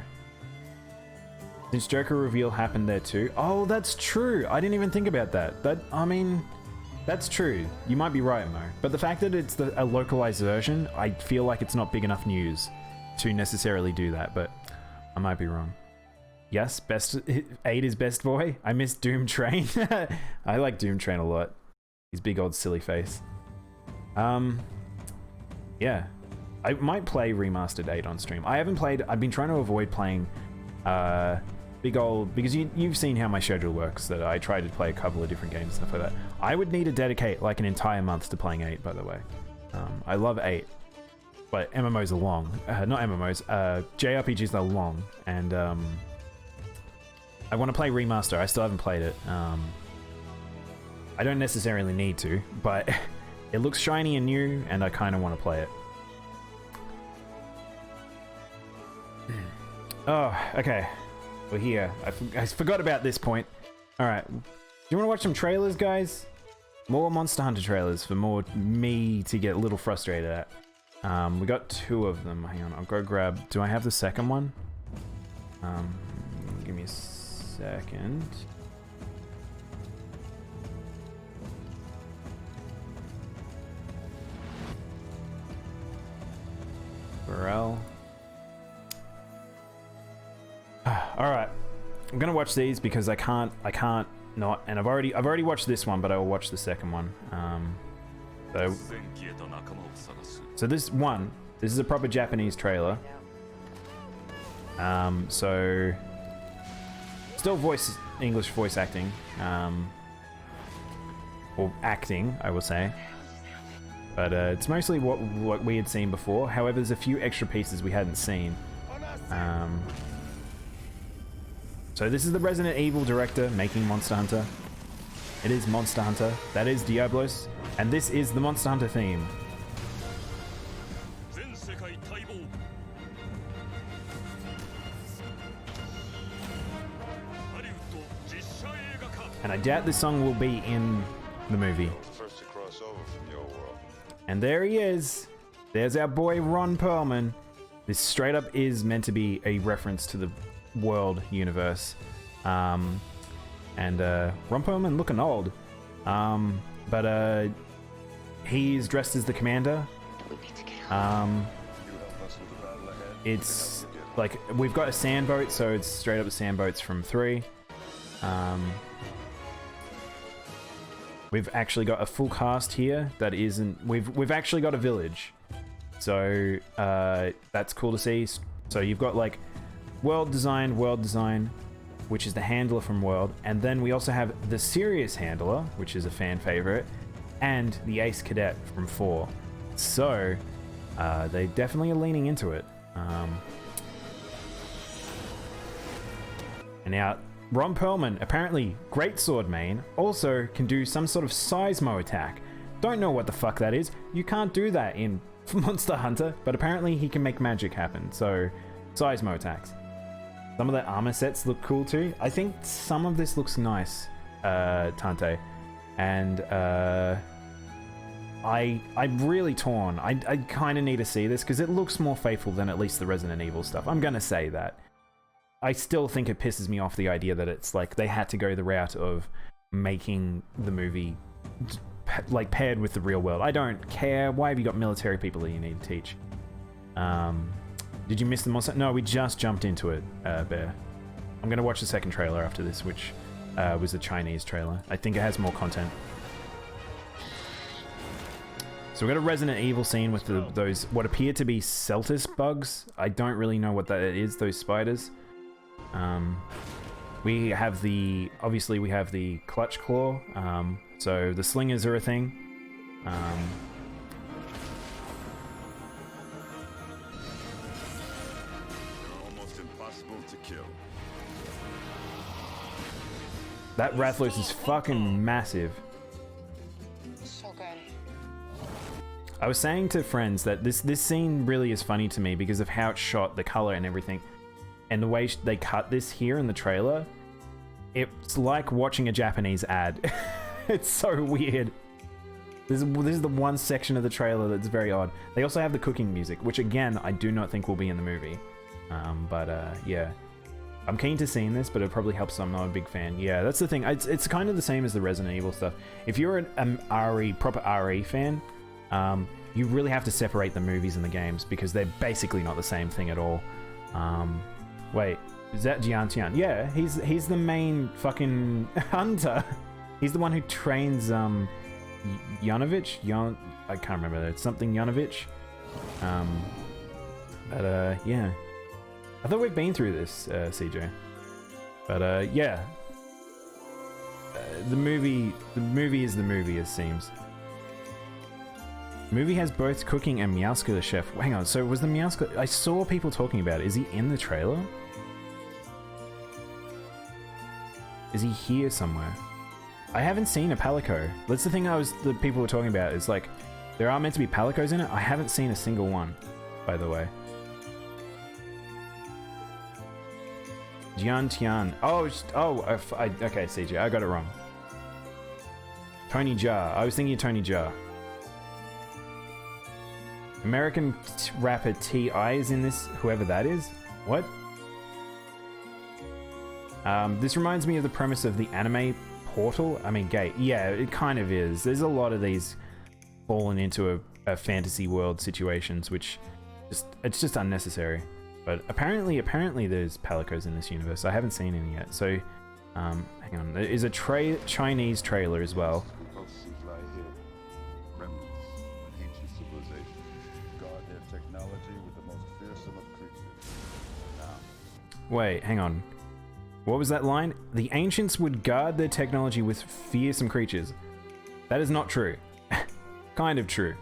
[SPEAKER 1] Since Joker reveal happened there too. Oh, that's true. I didn't even think about that. I mean, that's true. You might be right, Mo. But the fact that it's a localized version, I feel like it's not big enough news to necessarily do that, but I might be wrong. Yes, 8 is best boy. I miss Doom Train. I like Doom Train a lot. His big old silly face. Yeah. I might play Remastered 8 on stream. I've been trying to avoid playing because you've seen how my schedule works, that I try to play a couple of different games and stuff like that. I would need to dedicate like an entire month to playing 8, by the way. I love 8, but MMOs are long. Not MMOs, JRPGs are long, and I want to play Remaster. I still haven't played it. I don't necessarily need to, but it looks shiny and new, and I kind of want to play it. Oh, okay. We're here. I forgot about this point. Alright. Do you want to watch some trailers, guys? More Monster Hunter trailers for more me to get a little frustrated at. We got 2 of them. Hang on, I'll go grab... Do I have the second one? Give me a second. Burrell. Alright. I'm gonna watch these because I can't not, and I've already watched this one, but I will watch the second one. So this is a proper Japanese trailer. So still English voice acting, or acting, I will say. But it's mostly what we had seen before. However, there's a few extra pieces we hadn't seen. So this is the Resident Evil director making Monster Hunter. It is Monster Hunter. That is Diablos. And this is the Monster Hunter theme. And I doubt this song will be in the movie. And there he is. There's our boy Ron Perlman. This straight up is meant to be a reference to the world universe. Ron Perlman looking old. But he's dressed as the commander. It's like we've got a sand boat, so it's straight up the sand boats from 3. We've actually got a full cast here that isn't... We've actually got a village. So that's cool to see. So you've got like World Design, which is the handler from World. And then we also have the Serious Handler, which is a fan favorite, and the Ace Cadet from 4. So they definitely are leaning into it. And now Ron Perlman, apparently great sword main, also can do some sort of seismo attack. Don't know what the fuck that is. You can't do that in Monster Hunter, but apparently he can make magic happen. So seismo attacks. Some of the armor sets look cool too. I think some of this looks nice, Tante. And I'm really torn. I kind of need to see this because it looks more faithful than at least the Resident Evil stuff. I'm gonna say that. I still think it pisses me off the idea that it's like they had to go the route of making the movie like paired with the real world. I don't care. Why have you got military people that you need to teach? Did you miss the monster? No, we just jumped into it, Bear. I'm gonna watch the second trailer after this, which was the Chinese trailer. I think it has more content. So we've got a Resident Evil scene with those what appear to be Celtis bugs. I don't really know what that is, those spiders. We have obviously we have the clutch claw, so the slingers are a thing.
[SPEAKER 6] Almost impossible to kill.
[SPEAKER 1] That Rathalos is fucking massive.
[SPEAKER 4] So good.
[SPEAKER 1] I was saying to friends that this scene really is funny to me because of how it's shot, the color and everything. And the way they cut this here in the trailer, it's like watching a Japanese ad. It's so weird. This is the one section of the trailer that's very odd. They also have the cooking music, which again, I do not think will be in the movie. Yeah. I'm keen to seeing this, but it probably helps I'm not a big fan. Yeah, that's the thing. It's kind of the same as the Resident Evil stuff. If you're an proper RE fan, you really have to separate the movies and the games because they're basically not the same thing at all. Wait, is that Jian Tian? Yeah, he's the main fucking hunter. He's the one who trains Yanovich. I can't remember. It's something Yanovich. Yeah. I thought we'd been through this, CJ. But yeah. The movie is the movie, it seems. The movie has both cooking and Meowska the chef. Hang on, so was the Meowska... I saw people talking about it. Is he in the trailer? Is he here somewhere? I haven't seen a Palico. That's the thing the people were talking about, is like, there are meant to be Palicos in it. I haven't seen a single one, by the way. Jian Tian. Okay, CJ, I got it wrong. Tony Jaa. I was thinking of Tony Jaa. American rapper T.I. is in this, whoever that is. What? This reminds me of the premise of the anime Portal. I mean, gay. Yeah, it kind of is. There's a lot of these falling into a fantasy world situations, which it's just unnecessary. But apparently there's Palicos in this universe. I haven't seen any yet. So, hang on. There is a Chinese trailer as well.
[SPEAKER 6] Focuses lie here. Remnants of an ancient civilization. Guard their technology with the most fearsome of creatures. Now,
[SPEAKER 1] Wait, hang on. What was that line? The ancients would guard their technology with fearsome creatures. That is not true. Kind of true.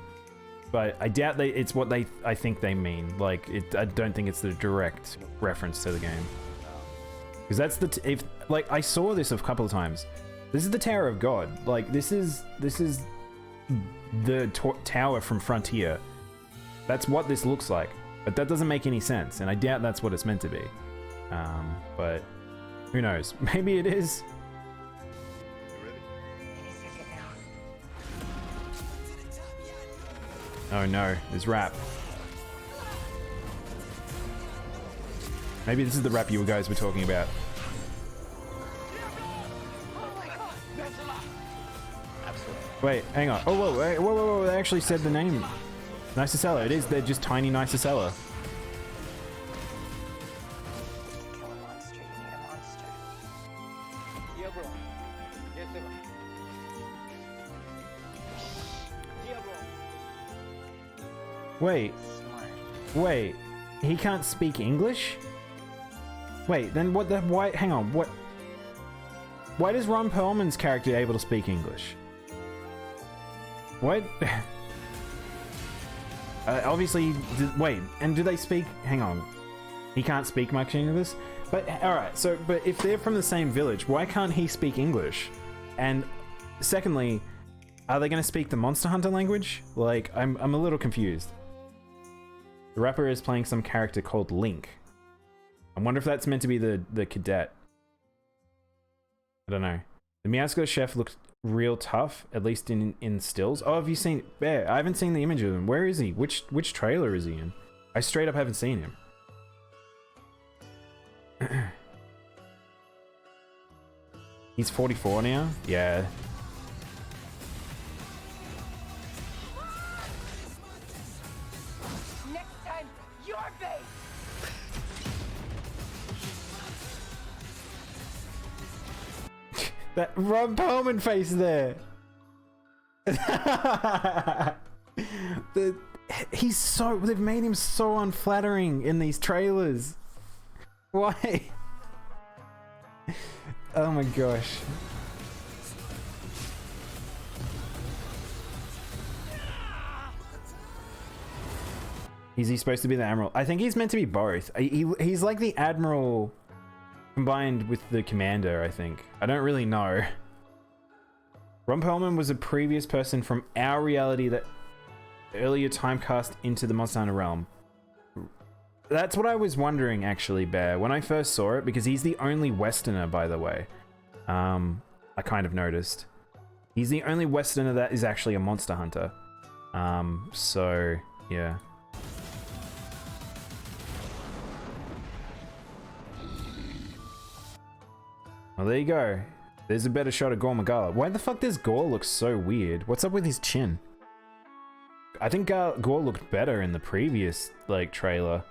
[SPEAKER 1] But I doubt it's what I think they mean. Like, I don't think it's the direct reference to the game. Because that's like, I saw this a couple of times. This is the Tower of God. Like, this is the tower from Frontier. That's what this looks like. But that doesn't make any sense, and I doubt that's what it's meant to be. But who knows? Maybe it is.
[SPEAKER 6] you ready?
[SPEAKER 1] Oh no, there's rap. Maybe this is the rap you guys were talking about. Wait, hang on. Oh, whoa, they actually said the name. Nicicella, it is. They're just tiny Nicicella.
[SPEAKER 4] Kill a monster, you need a monster.
[SPEAKER 1] Wait,
[SPEAKER 4] Smart.
[SPEAKER 1] wait. He can't speak English? Wait, then what the, why, hang on, what? Why does Ron Perlman's character able to speak English? What? Obviously, wait, and do they speak, hang on. He can't speak much English? But, alright, so, but if they're from the same village, why can't he speak English? And secondly, are they going to speak the Monster Hunter language? Like, I'm a little confused. The rapper is playing some character called Link. I wonder if that's meant to be the cadet. I don't know. The Meowscles chef looks real tough, at least in stills. Oh, have you seen? Yeah, I haven't seen the image of him. Where is he? Which trailer is he in? I straight up haven't seen him. He's 44 now? Yeah.
[SPEAKER 4] Next time, your base!
[SPEAKER 1] That Ron Perlman face there. They've made him so unflattering in these trailers. Why? Oh my gosh. Is he supposed to be the Admiral? I think he's meant to be both. He's like the Admiral combined with the Commander, I think. I don't really know. Ron Perlman was a previous person from our reality that earlier timecast into the Monster Hunter realm. That's what I was wondering, actually, Bear, when I first saw it, because he's the only Westerner, by the way. I kind of noticed. He's the only Westerner that is actually a Monster Hunter. So, yeah. Well, there you go. There's a better shot of Gore Magala. Why the fuck does Gore look so weird? What's up with his chin? I think Gore looked better in the previous, like, trailer.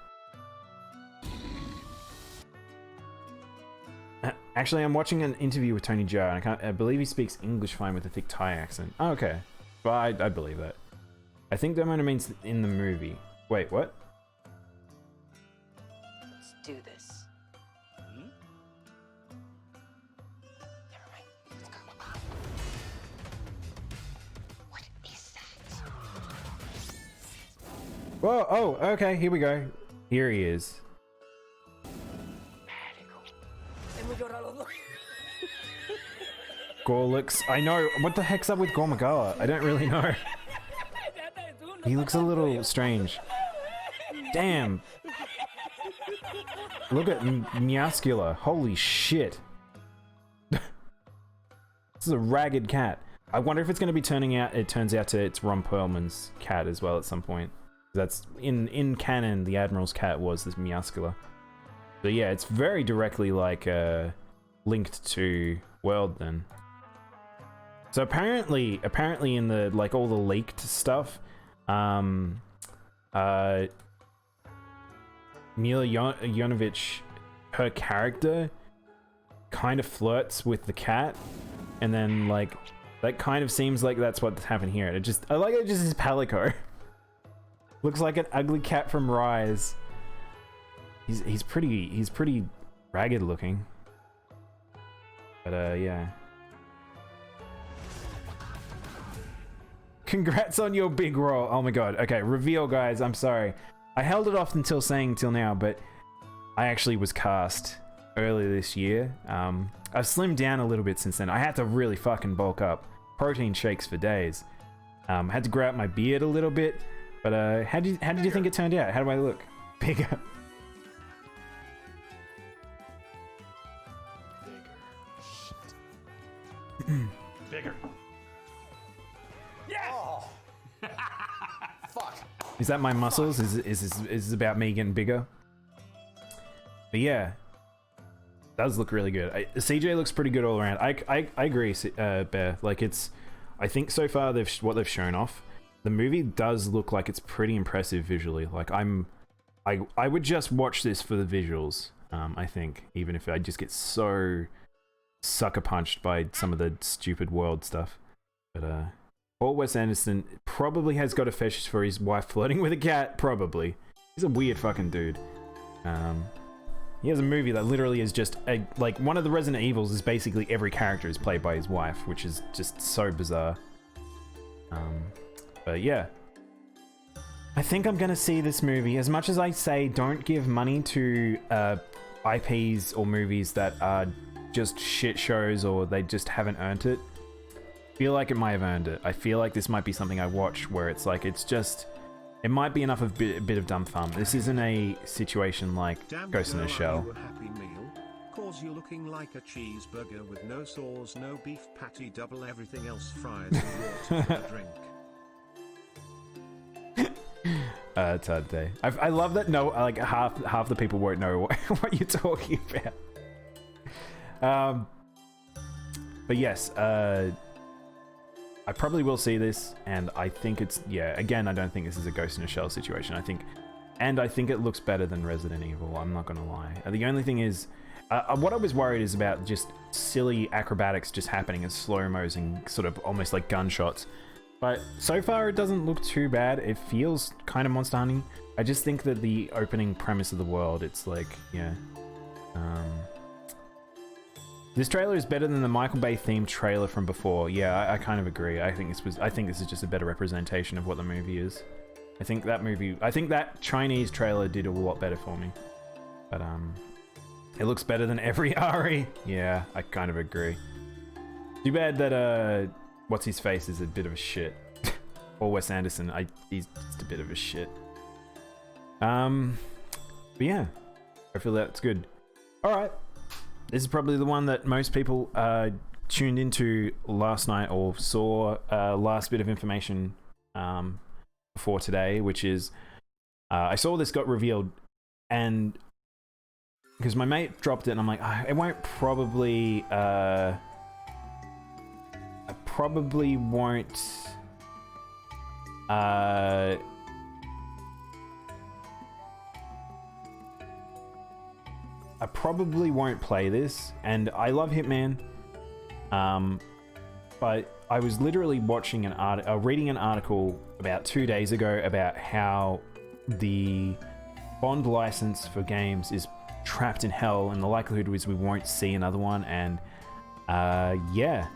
[SPEAKER 1] Actually, I'm watching an interview with Tony Jaa, and I believe he speaks English fine with a thick Thai accent. Oh, okay. Well, I believe that. I think Daimono means in the movie. Wait, what?
[SPEAKER 4] Let's do this. Never mind. Let's go. What is that?
[SPEAKER 1] Whoa, oh, okay, here we go. Here he is. Gorlix. I know. What the heck's up with Gore Magala? I don't really know. He looks a little strange. Damn. Look at Meowscula. Holy shit. This is a ragged cat. I wonder if it's going to be turning out. It turns out to it's Ron Perlman's cat as well at some point. That's in canon. The Admiral's cat was this Meowscula. So yeah, it's very directly like linked to World then. So apparently in the like all the leaked stuff, Mila Jovovich, her character kind of flirts with the cat, and then like that kind of seems like that's what's happened here. I like it just is Palico. Looks like an ugly cat from Rise. He's pretty ragged looking. But yeah. Congrats on your big role. Oh my god. Okay, reveal guys, I'm sorry. I held it off until saying till now, but I actually was cast earlier this year. I've slimmed down a little bit since then. I had to really fucking bulk up. Protein shakes for days. Had to grow out my beard a little bit. But how did you think it turned out? How do I look? Bigger.
[SPEAKER 7] Bigger.
[SPEAKER 8] Yeah. Oh. Fuck.
[SPEAKER 1] Is that my muscles? Is this about me getting bigger? But yeah, does look really good. CJ looks pretty good all around. I agree, Bear. Like I think so far what they've shown off. The movie does look like it's pretty impressive visually. Like I would just watch this for the visuals. I think even if I just get so sucker punched by some of the stupid world stuff. But Paul Wes Anderson probably has got a fetish for his wife flirting with a cat. Probably. He's a weird fucking dude. He has a movie that literally is just like one of the Resident Evils is basically every character is played by his wife, which is just so bizarre. But yeah, I think I'm gonna see this movie. As much as I say don't give money to IPs or movies that are just shit shows or they just haven't earned it, I feel like it might have earned it. I feel like this might be something I watch where it's like it might be enough of a bit of dumb fun. This isn't a situation like
[SPEAKER 2] Damn
[SPEAKER 1] Ghost in the
[SPEAKER 2] girl, are
[SPEAKER 1] Shell.
[SPEAKER 2] you a happy meal? Cause you're looking like a cheeseburger with no sauce, no beef patty, double everything else fried and water for a drink.
[SPEAKER 1] It's hard day. I love that. No, like half the people won't know what you're talking about. But yes, I probably will see this, and I think it's again, I don't think this is a Ghost in a Shell situation. I think it looks better than Resident Evil. I'm not gonna lie. The only thing is, what I was worried is about just silly acrobatics just happening in slow-mos and sort of almost like gunshots. But so far, it doesn't look too bad. It feels kind of Monster Hunting. I just think that the opening premise of the world, it's like, yeah. This trailer is better than the Michael Bay themed trailer from before. Yeah, I kind of agree. I think this is just a better representation of what the movie is. I think that Chinese trailer did a lot better for me. But it looks better than every RE. Yeah, I kind of agree. Too bad that what's his face is a bit of a shit. Or Wes Anderson, he's just a bit of a shit. But yeah, I feel that's good. All right, this is probably the one that most people tuned into last night or saw last bit of information before today, which is I saw this got revealed, and because my mate dropped it, and I'm like, it won't probably. I probably won't. I probably won't play this, and I love Hitman. But I was literally watching reading an article about 2 days ago about how the Bond license for games is trapped in hell, and the likelihood is we won't see another one. And yeah.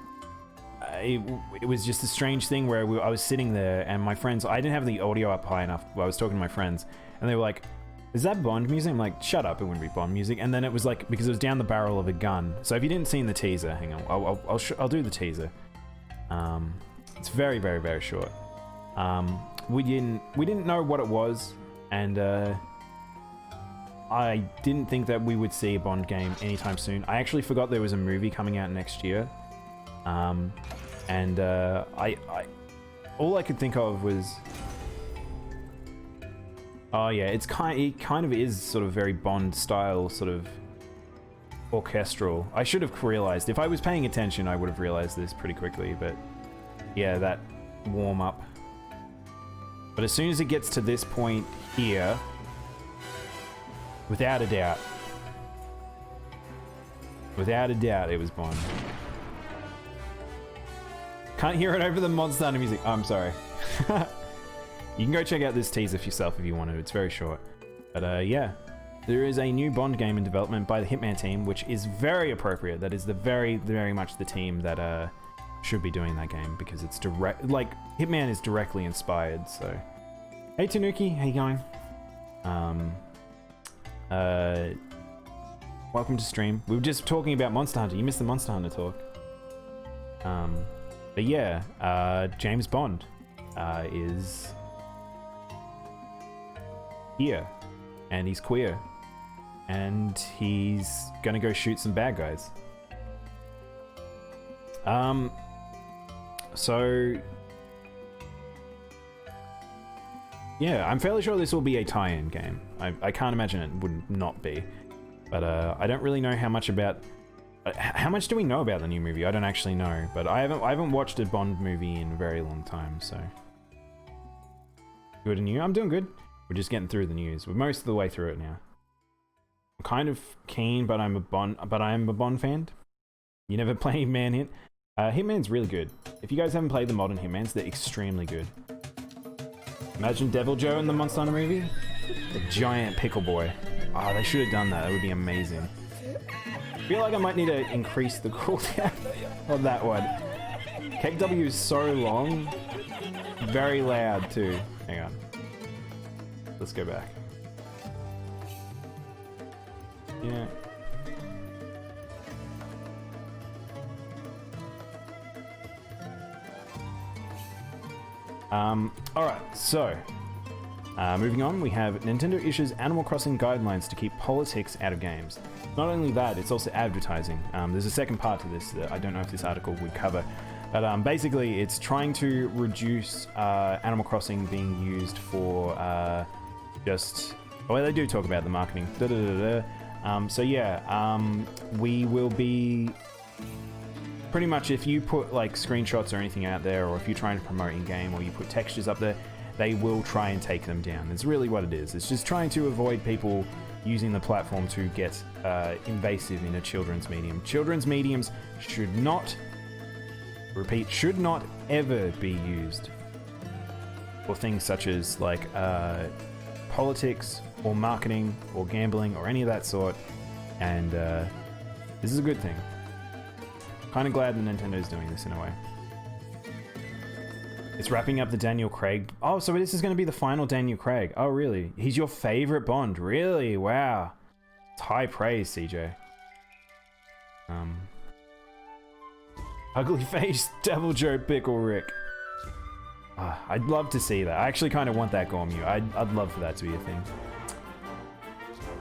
[SPEAKER 1] It was just a strange thing where I was sitting there, and my friends, I didn't have the audio up high enough. I was talking to my friends, and they were like, is that Bond music? I'm like, shut up, it wouldn't be Bond music. And then it was like, because it was down the barrel of a gun. So if you didn't see the teaser, hang on, I'll do the teaser. It's very, very, very short. We didn't know what it was, and I didn't think that we would see a Bond game anytime soon. I actually forgot there was a movie coming out next year. and all I could think of was, oh yeah, it kind of is sort of very Bond style, sort of orchestral. I should have realized, if I was paying attention, I would have realized this pretty quickly, but yeah, that warm up. But as soon as it gets to this point here, without a doubt, it was Bond. Can't hear it over the Monster Hunter music. Oh, I'm sorry. You can go check out this teaser for yourself if you want to. It's very short. But yeah, there is a new Bond game in development by the Hitman team, which is very appropriate. That is the very much the team that should be doing that game, because it's direct. Like, Hitman is directly inspired. So, hey Tanuki, how you going? Welcome to stream. We were just talking about Monster Hunter. You missed the Monster Hunter talk. But yeah, James Bond is here, and he's queer, and he's gonna go shoot some bad guys. So yeah, I'm fairly sure this will be a tie-in game. I can't imagine it would not be, but I don't really know how much about. How much do we know about the new movie? I don't actually know, but I haven't watched a Bond movie in a very long time, so. Good and you? I'm doing good. We're just getting through the news. We're most of the way through it now. I'm kind of keen, but I am a Bond fan. You never play Hitman? Hitman's really good. If you guys haven't played the modern Hitmans, they're extremely good. Imagine Devil Joe in the Monster Hunter movie. The giant pickle boy. Oh, they should have done that. That would be amazing. I feel like I might need to increase the cooldown on that one. Cake W is so long. Very loud too. Hang on. Let's go back. Yeah. Alright, so moving on, we have Nintendo issues Animal Crossing guidelines to keep politics out of games. Not only that, it's also advertising. There's a second part to this that I don't know if this article would cover, but basically it's trying to reduce Animal Crossing being used for just... Well, they do talk about the marketing. So yeah, we will be... Pretty much if you put like screenshots or anything out there, or if you're trying to promote in-game, or you put textures up there, they will try and take them down. It's really what it is. It's just trying to avoid people using the platform to get invasive in a children's medium. Children's mediums should not, repeat, should not ever be used for things such as like politics or marketing or gambling or any of that sort. And this is a good thing. Kind of glad that Nintendo's doing this in a way. It's wrapping up the Daniel Craig. Oh, so this is going to be the final Daniel Craig. Oh, really? He's your favorite Bond? Really? Wow. It's high praise, CJ. Ugly face, Devil Joe Pickle Rick. I'd love to see that. I actually kind of want that Gormew. I'd love for that to be a thing.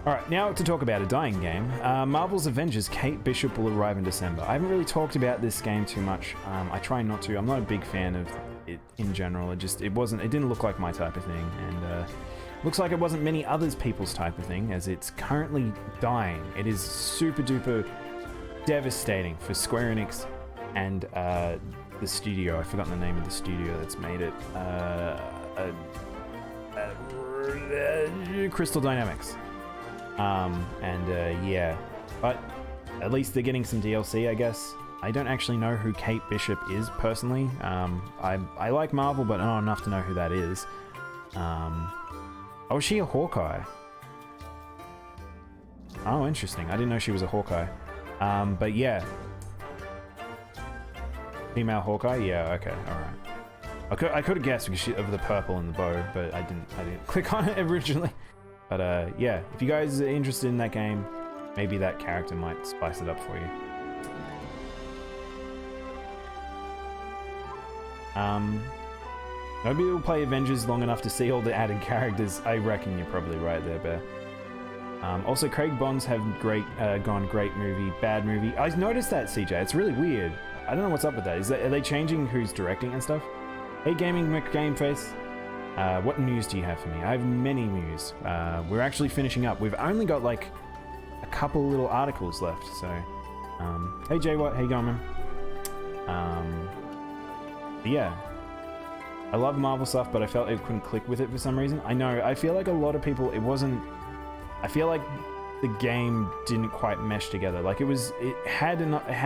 [SPEAKER 1] Alright, now to talk about a dying game. Marvel's Avengers Kate Bishop will arrive in December. I haven't really talked about this game too much. I try not to. I'm not a big fan of it in general. It didn't look like my type of thing, and looks like it wasn't many others people's type of thing, as it's currently dying. It is super duper devastating for Square Enix and the studio. I've forgotten the name of the studio that's made it. Crystal Dynamics. Yeah, but at least they're getting some DLC, I guess. I don't actually know who Kate Bishop is personally. I like Marvel, but not enough to know who that is. Oh, is she a Hawkeye? Oh, interesting. I didn't know she was a Hawkeye. But yeah. Female Hawkeye? Yeah, okay, alright. I could have guessed because of the purple and the bow, but I didn't click on it originally. But yeah, if you guys are interested in that game, maybe that character might spice it up for you. Nobody will play Avengers long enough to see all the added characters. I reckon you're probably right there, Bear. Also, Craig Bonds have gone great movie, bad movie. I noticed that, CJ. It's really weird. I don't know what's up with that. Are they changing who's directing and stuff? Hey, Gaming McGameface. What news do you have for me? I have many news. We're actually finishing up. We've only got like a couple little articles left. So, hey Jay, what? How you going, man? Yeah. I love Marvel stuff, but I felt it couldn't click with it for some reason. I know. I feel like a lot of people. It wasn't. I feel like the game didn't quite mesh together. Like it had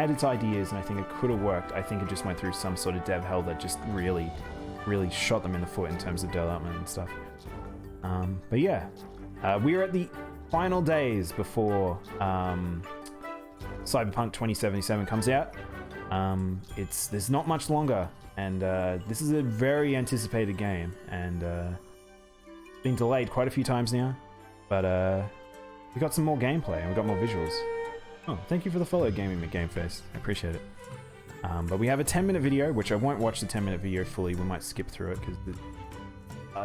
[SPEAKER 1] its ideas, and I think it could have worked. I think it just went through some sort of dev hell that just really shot them in the foot in terms of development and stuff. But yeah, we're at the final days before Cyberpunk 2077 comes out. There's not much longer, and this is a very anticipated game, and been delayed quite a few times now, but we got some more gameplay and we got more visuals. Oh, thank you for the follow, Gaming McGameface. I appreciate it. But we have a 10-minute video, which I won't watch the 10-minute video fully. We might skip through it because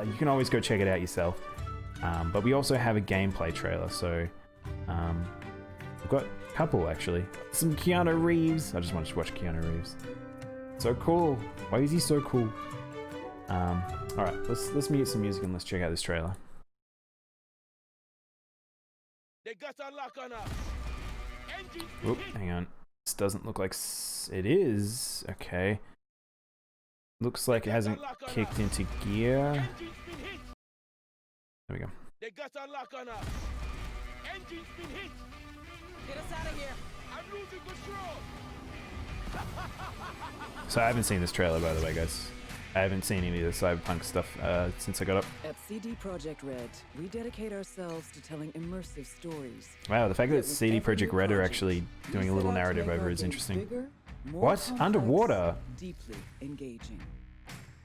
[SPEAKER 1] you can always go check it out yourself. But we also have a gameplay trailer, so we've got a couple actually. Some Keanu Reeves. I just wanted to watch Keanu Reeves. So cool. Why is he so cool? All right, let's mute some music and let's check out this trailer.
[SPEAKER 7] They got a lock on us.
[SPEAKER 1] Oop, hang on. This doesn't look like it is. Okay. Looks like it hasn't kicked into gear. There we go.
[SPEAKER 7] They got a lock on us. Engine's been hit. Get us out of here. I'm losing control.
[SPEAKER 1] So I haven't seen this trailer, by the way, guys. I haven't seen any of the Cyberpunk stuff since I got up.
[SPEAKER 9] At CD Projekt Red, we dedicate ourselves to telling immersive stories.
[SPEAKER 1] Wow, the fact that CD Projekt Red are actually doing a little narrative over is interesting. What? Underwater?
[SPEAKER 9] Deeply engaging.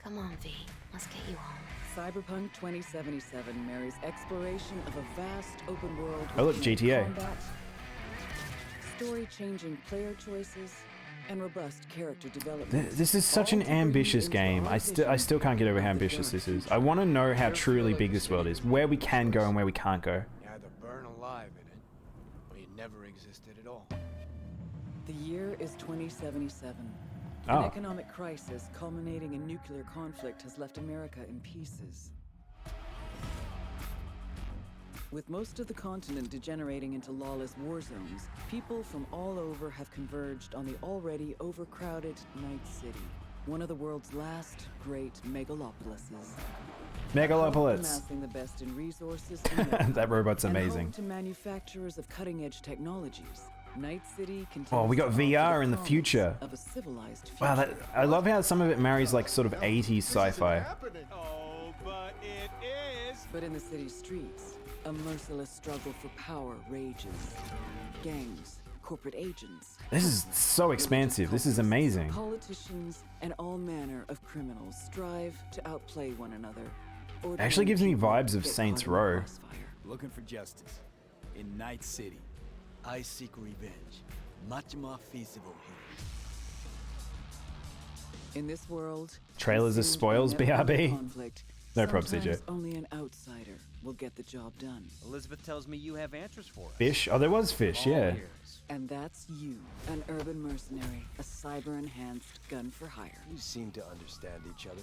[SPEAKER 5] Come on, V. Let's get you home.
[SPEAKER 9] Cyberpunk 2077 marries exploration of a vast open world.
[SPEAKER 1] Oh look,
[SPEAKER 9] with
[SPEAKER 1] GTA.
[SPEAKER 9] combat, story-changing player choices, and robust character development.
[SPEAKER 1] This is such an ambitious game. I still can't get over how ambitious this is. I want to know how truly big this world is, where we can go and where we can't go.
[SPEAKER 8] You either burn alive in it, or you never existed at all.
[SPEAKER 9] The year is 2077.
[SPEAKER 1] Oh.
[SPEAKER 9] An economic crisis culminating in nuclear conflict has left America in pieces. With most of the continent degenerating into lawless war zones, people from all over have converged on the already overcrowded Night City, one of the world's last great megalopolises.
[SPEAKER 1] Megalopolis.
[SPEAKER 9] Amassing the best in resources
[SPEAKER 1] That robot's
[SPEAKER 9] and
[SPEAKER 1] amazing.
[SPEAKER 9] home to manufacturers of cutting-edge technologies. Night City
[SPEAKER 1] Oh, we got
[SPEAKER 9] continues to offer
[SPEAKER 1] VR
[SPEAKER 9] the
[SPEAKER 1] in the
[SPEAKER 9] promise
[SPEAKER 1] future.
[SPEAKER 9] of a civilized
[SPEAKER 1] Wow,
[SPEAKER 9] future.
[SPEAKER 1] I love how some of it marries like sort of 80s sci-fi.
[SPEAKER 7] Oh, but it is.
[SPEAKER 9] But in the city's streets, a merciless struggle for power rages. Gangs, corporate agents,
[SPEAKER 1] This is so expansive. This is amazing.
[SPEAKER 9] politicians, and all manner of criminals strive to outplay one another.
[SPEAKER 1] It actually gives me vibes of
[SPEAKER 9] Get
[SPEAKER 1] Saints
[SPEAKER 9] caught in the
[SPEAKER 1] Row.
[SPEAKER 9] crossfire.
[SPEAKER 10] Looking for justice. In Night City, I seek revenge. Much more feasible here.
[SPEAKER 9] In this world,
[SPEAKER 1] Trailers as
[SPEAKER 9] consumed
[SPEAKER 1] spoils,
[SPEAKER 9] by never-ending
[SPEAKER 1] BRB.
[SPEAKER 9] conflict,
[SPEAKER 1] No props,
[SPEAKER 9] sometimes
[SPEAKER 1] CJ.
[SPEAKER 9] only an outsider will get the job done.
[SPEAKER 10] Elizabeth tells me you have answers for us.
[SPEAKER 1] Fish? Oh, there was fish, yeah.
[SPEAKER 9] And that's you, an urban mercenary, a cyber-enhanced gun for hire.
[SPEAKER 10] You seem to understand each other.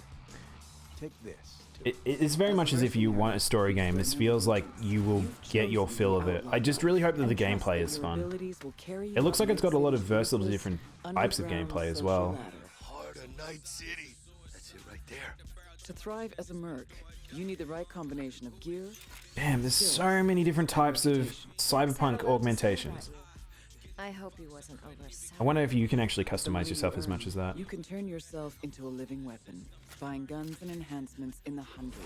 [SPEAKER 10] Take this.
[SPEAKER 1] It's very much as if you want a story game. This feels like you will get your fill of it. I just really hope that the gameplay is fun. It looks like it's got a lot of versatile different types of gameplay as well.
[SPEAKER 10] Heart of Night City. That's it right there.
[SPEAKER 9] To thrive as a merc, you need the right combination of gear.
[SPEAKER 1] Damn, there's so many different types of cyberpunk augmentations.
[SPEAKER 5] I hope he wasn't overselling.
[SPEAKER 1] I wonder if you can actually customize yourself as much as that.
[SPEAKER 9] You can turn yourself into a living weapon, buying guns and enhancements in the hundreds.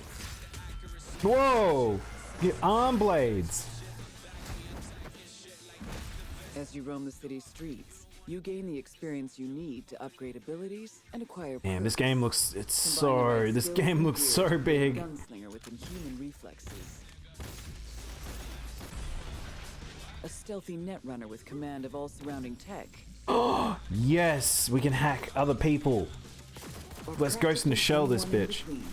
[SPEAKER 1] Whoa! Get arm blades!
[SPEAKER 9] As you roam the city's streets, you gain the experience you need to upgrade abilities and acquire.
[SPEAKER 1] Damn, this
[SPEAKER 9] perks.
[SPEAKER 1] game looks,
[SPEAKER 9] Combining
[SPEAKER 1] this
[SPEAKER 9] skills
[SPEAKER 1] game
[SPEAKER 9] and
[SPEAKER 1] looks
[SPEAKER 9] gear
[SPEAKER 1] so
[SPEAKER 9] to be a
[SPEAKER 1] big.
[SPEAKER 9] Gunslinger with inhuman reflexes. A stealthy netrunner with command of all surrounding tech.
[SPEAKER 1] Yes, we can hack other people.
[SPEAKER 9] Or
[SPEAKER 1] Let's Ghost in the Shell this
[SPEAKER 9] anyone in
[SPEAKER 1] bitch.
[SPEAKER 9] between.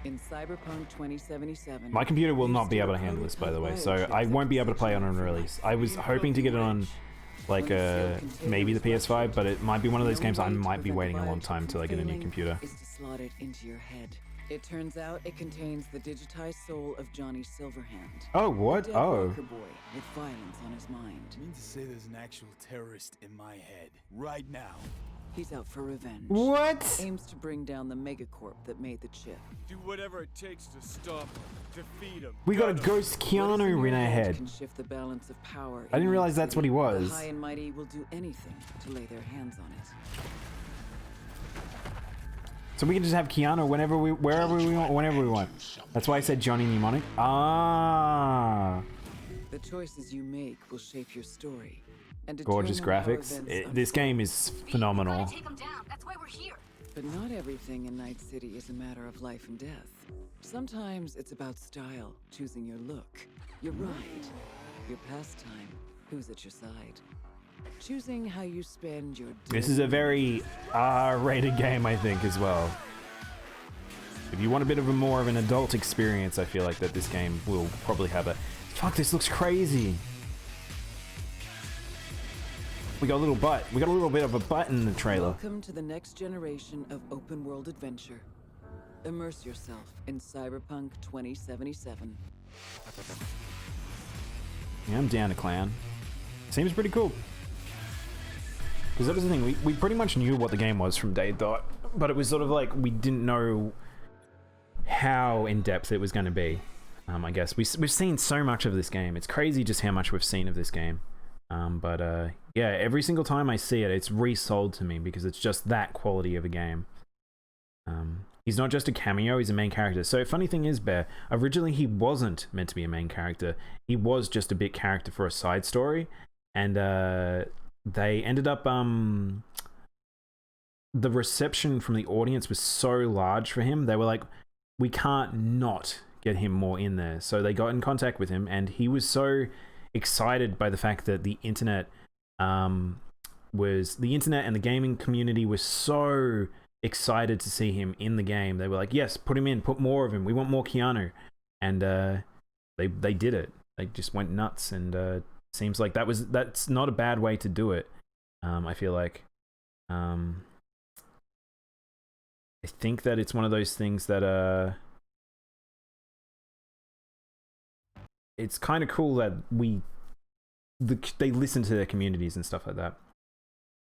[SPEAKER 9] In Cyberpunk 2077,
[SPEAKER 1] My computer will
[SPEAKER 9] you
[SPEAKER 1] not be
[SPEAKER 9] steer
[SPEAKER 1] able
[SPEAKER 9] a
[SPEAKER 1] to handle this, by the way,
[SPEAKER 9] prototype
[SPEAKER 1] so
[SPEAKER 9] biochip
[SPEAKER 1] I
[SPEAKER 9] that
[SPEAKER 1] won't be
[SPEAKER 9] can
[SPEAKER 1] able to play it on
[SPEAKER 9] set
[SPEAKER 1] a
[SPEAKER 9] you free.
[SPEAKER 1] release. I was
[SPEAKER 9] You
[SPEAKER 1] hoping to get it
[SPEAKER 9] filthy
[SPEAKER 1] on
[SPEAKER 9] witch.
[SPEAKER 1] like
[SPEAKER 9] When the sealed
[SPEAKER 1] maybe the
[SPEAKER 9] container is
[SPEAKER 1] PS5, but
[SPEAKER 9] left
[SPEAKER 1] it might be one of those
[SPEAKER 9] the only
[SPEAKER 1] games I
[SPEAKER 9] way to
[SPEAKER 1] might be
[SPEAKER 9] prevent
[SPEAKER 1] waiting
[SPEAKER 9] the
[SPEAKER 1] a long
[SPEAKER 9] biochip
[SPEAKER 1] time
[SPEAKER 9] from
[SPEAKER 1] till I get a new
[SPEAKER 9] failing
[SPEAKER 1] computer.
[SPEAKER 9] Is to slot it into your head. It turns out it contains the digitized soul of Johnny Silverhand.
[SPEAKER 1] Oh, what?
[SPEAKER 9] A dead
[SPEAKER 1] Oh.
[SPEAKER 9] Walker boy with violence on his mind.
[SPEAKER 10] You mean to say there's an actual terrorist in my head right now?
[SPEAKER 9] He's out for revenge.
[SPEAKER 1] What?
[SPEAKER 9] Aims to bring down the megacorp that made the chip.
[SPEAKER 7] Do whatever it takes to stop him, defeat him.
[SPEAKER 1] We got a
[SPEAKER 7] gun him.
[SPEAKER 1] ghost Keanu in our head.
[SPEAKER 9] Can shift the balance of power.
[SPEAKER 1] I didn't
[SPEAKER 9] in
[SPEAKER 1] realize
[SPEAKER 9] Night
[SPEAKER 1] that's what he
[SPEAKER 9] City.
[SPEAKER 1] was.
[SPEAKER 9] The high and mighty will do anything to lay their hands on it.
[SPEAKER 1] So we can just have Keanu whenever we, wherever we want, whenever we want. That's why I said Johnny Mnemonic. Ah.
[SPEAKER 9] The choices you make will shape your story. And
[SPEAKER 1] Gorgeous
[SPEAKER 9] determine how
[SPEAKER 1] graphics.
[SPEAKER 9] events
[SPEAKER 1] This game is phenomenal.
[SPEAKER 5] Take him down. That's why we're here.
[SPEAKER 9] But not everything in Night City is a matter of life and death. Sometimes it's about style, choosing your look, your ride, your pastime, who's at your side. Choosing how you spend your day.
[SPEAKER 1] This is a very R-rated game, I think, as well. If you want a bit of a more of an adult experience, I feel like that this game will probably have a... Fuck, this looks crazy. We got a little butt. We got a little bit of a butt in the trailer.
[SPEAKER 9] Welcome to the next generation of open world adventure. Immerse yourself in Cyberpunk 2077.
[SPEAKER 1] Yeah, I'm down to clown. Seems pretty cool. Because that was the thing, we pretty much knew what the game was from day dot, but it was sort of like we didn't know how in depth it was going to be. I guess we've seen so much of this game. It's crazy just how much we've seen of this game. Yeah, every single time I see it, it's resold to me because it's just that quality of a game. He's not just a cameo, he's a main character. So funny thing is, Bear, originally he wasn't meant to be a main character. He was just a bit character for a side story. And they ended up, the reception from the audience was so large for him. They were like, we can't not get him more in there. So they got in contact with him, and he was so excited by the fact that the internet and the gaming community was so excited to see him in the game. They were like, yes, put him in, put more of him. We want more Keanu. And they did it. They just went nuts, and seems like that's not a bad way to do it. I feel like I think that it's one of those things that it's kind of cool that they listen to their communities and stuff like that.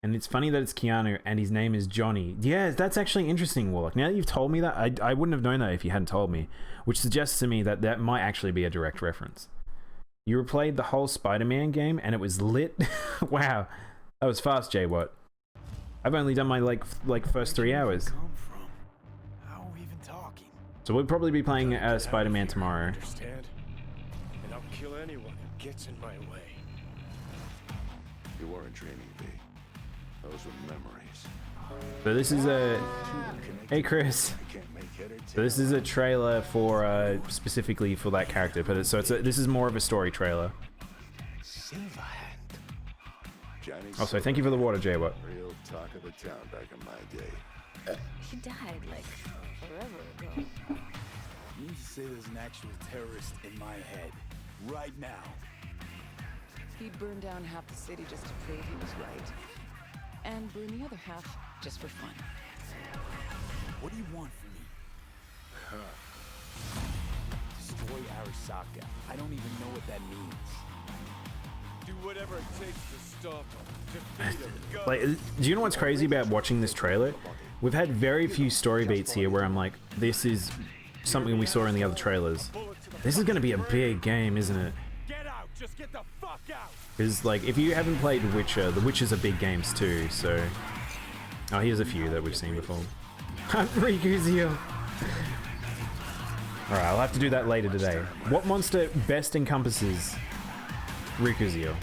[SPEAKER 1] And it's funny that it's Keanu and his name is Johnny. Yeah, that's actually interesting, Warlock. Now that you've told me that, I wouldn't have known that if you hadn't told me, which suggests to me that that might actually be a direct reference. You replayed the whole Spider-Man game and it was lit. Wow, that was fast, J-Watt. I've only done my like first 3 hours.
[SPEAKER 10] Come from? How are we even talking?
[SPEAKER 1] So we'll probably be playing Spider-Man tomorrow.
[SPEAKER 7] Understand? And I'll kill anyone who gets in my way.
[SPEAKER 6] You weren't dreaming, V. Those were memories.
[SPEAKER 1] So this is a... Hey, Chris.
[SPEAKER 6] I can't make head or tail.
[SPEAKER 1] So this is a trailer for specifically for that character, but this is more of a story trailer.
[SPEAKER 6] Silverhand. Johnny
[SPEAKER 1] Also, thank you for the water, J-Watt.
[SPEAKER 6] Real talk of the town back in my day.
[SPEAKER 5] He died like forever ago.
[SPEAKER 10] You mean to say there's an actual terrorist in my head right now?
[SPEAKER 9] He'd burn down half the city just to prove he was right. And burn the other half just for fun.
[SPEAKER 10] What do you want from me? Destroy Arasaka. I don't even know what that means.
[SPEAKER 7] Do whatever it takes to stop him, defeat him, gun
[SPEAKER 1] Like,
[SPEAKER 7] him.
[SPEAKER 1] do you know what's crazy about watching this trailer? We've had very few story beats here where I'm like, this is something we saw in the other trailers. This is going to be a big game, isn't it?
[SPEAKER 7] Get out! Just get the fuck out!
[SPEAKER 1] Because, like, if you haven't played Witcher, the Witchers are big games too, so... Oh, here's a few that we've seen before. Rikuzio! Alright, I'll have to do that later today. What monster best encompasses Rikuzio?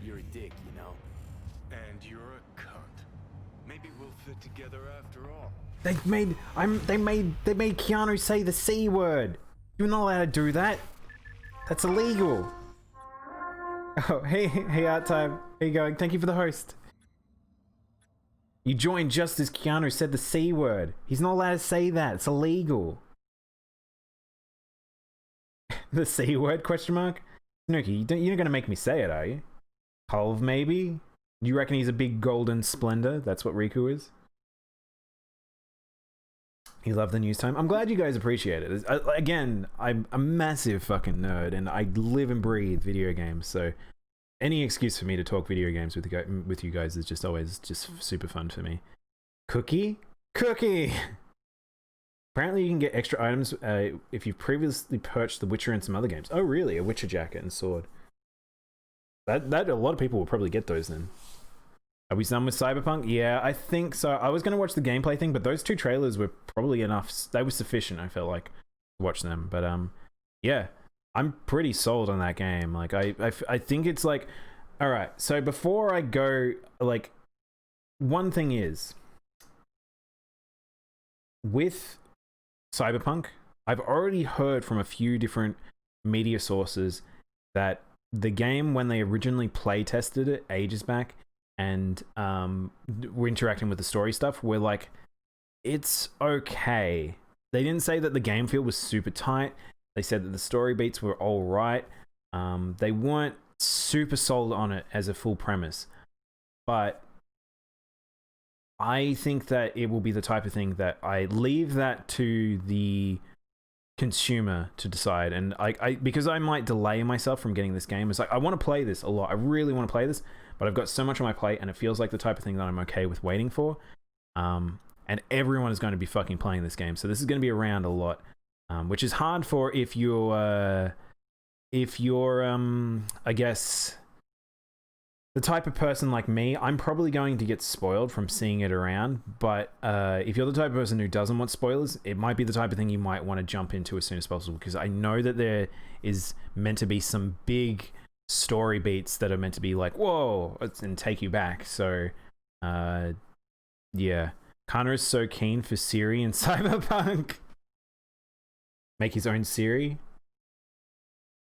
[SPEAKER 10] You're a dick, you know.
[SPEAKER 7] And you're a cunt. Maybe we'll fit together after all.
[SPEAKER 1] They made Keanu say the C word. You're not allowed to do that. That's illegal. Oh, hey, Art Time. How you going? Thank you for the host. You joined just as Keanu said the C word. He's not allowed to say that. It's illegal. The C word, question mark? Snooki, you're not going to make me say it, are you? Culve, maybe? Do you reckon he's a big golden splendor? That's what Riku is? You love the news time? I'm glad you guys appreciate it. Again, I'm a massive fucking nerd, and I live and breathe video games, so any excuse for me to talk video games with you guys is just always just super fun for me. Cookie? Cookie! Apparently you can get extra items if you've previously purchased The Witcher and some other games. Oh really? A Witcher jacket and sword. That a lot of people will probably get those then. Are we done with Cyberpunk? Yeah, I think so. I was going to watch the gameplay thing, but those two trailers were probably enough. They were sufficient, I felt like, to watch them. But yeah, I'm pretty sold on that game. Like, I think it's like, all right. So before I go, like, one thing is, with Cyberpunk, I've already heard from a few different media sources that the game, when they originally play tested it ages back, and we're interacting with the story stuff, we're like, it's okay. They didn't say that the game feel was super tight. They said that the story beats were all right. They weren't super sold on it as a full premise, but I think that it will be the type of thing that I leave that to the consumer to decide. And I because I might delay myself from getting this game. It's like, I want to play this a lot. I really want to play this, but I've got so much on my plate, and it feels like the type of thing that I'm okay with waiting for. And everyone is going to be fucking playing this game, so this is going to be around a lot, which is hard for if you're I guess the type of person like me. I'm probably going to get spoiled from seeing it around, but if you're the type of person who doesn't want spoilers, it might be the type of thing you might want to jump into as soon as possible, because I know that there is meant to be some big story beats that are meant to be like, whoa, and take you back. So yeah, Connor is so keen for Siri in Cyberpunk. Make his own Siri.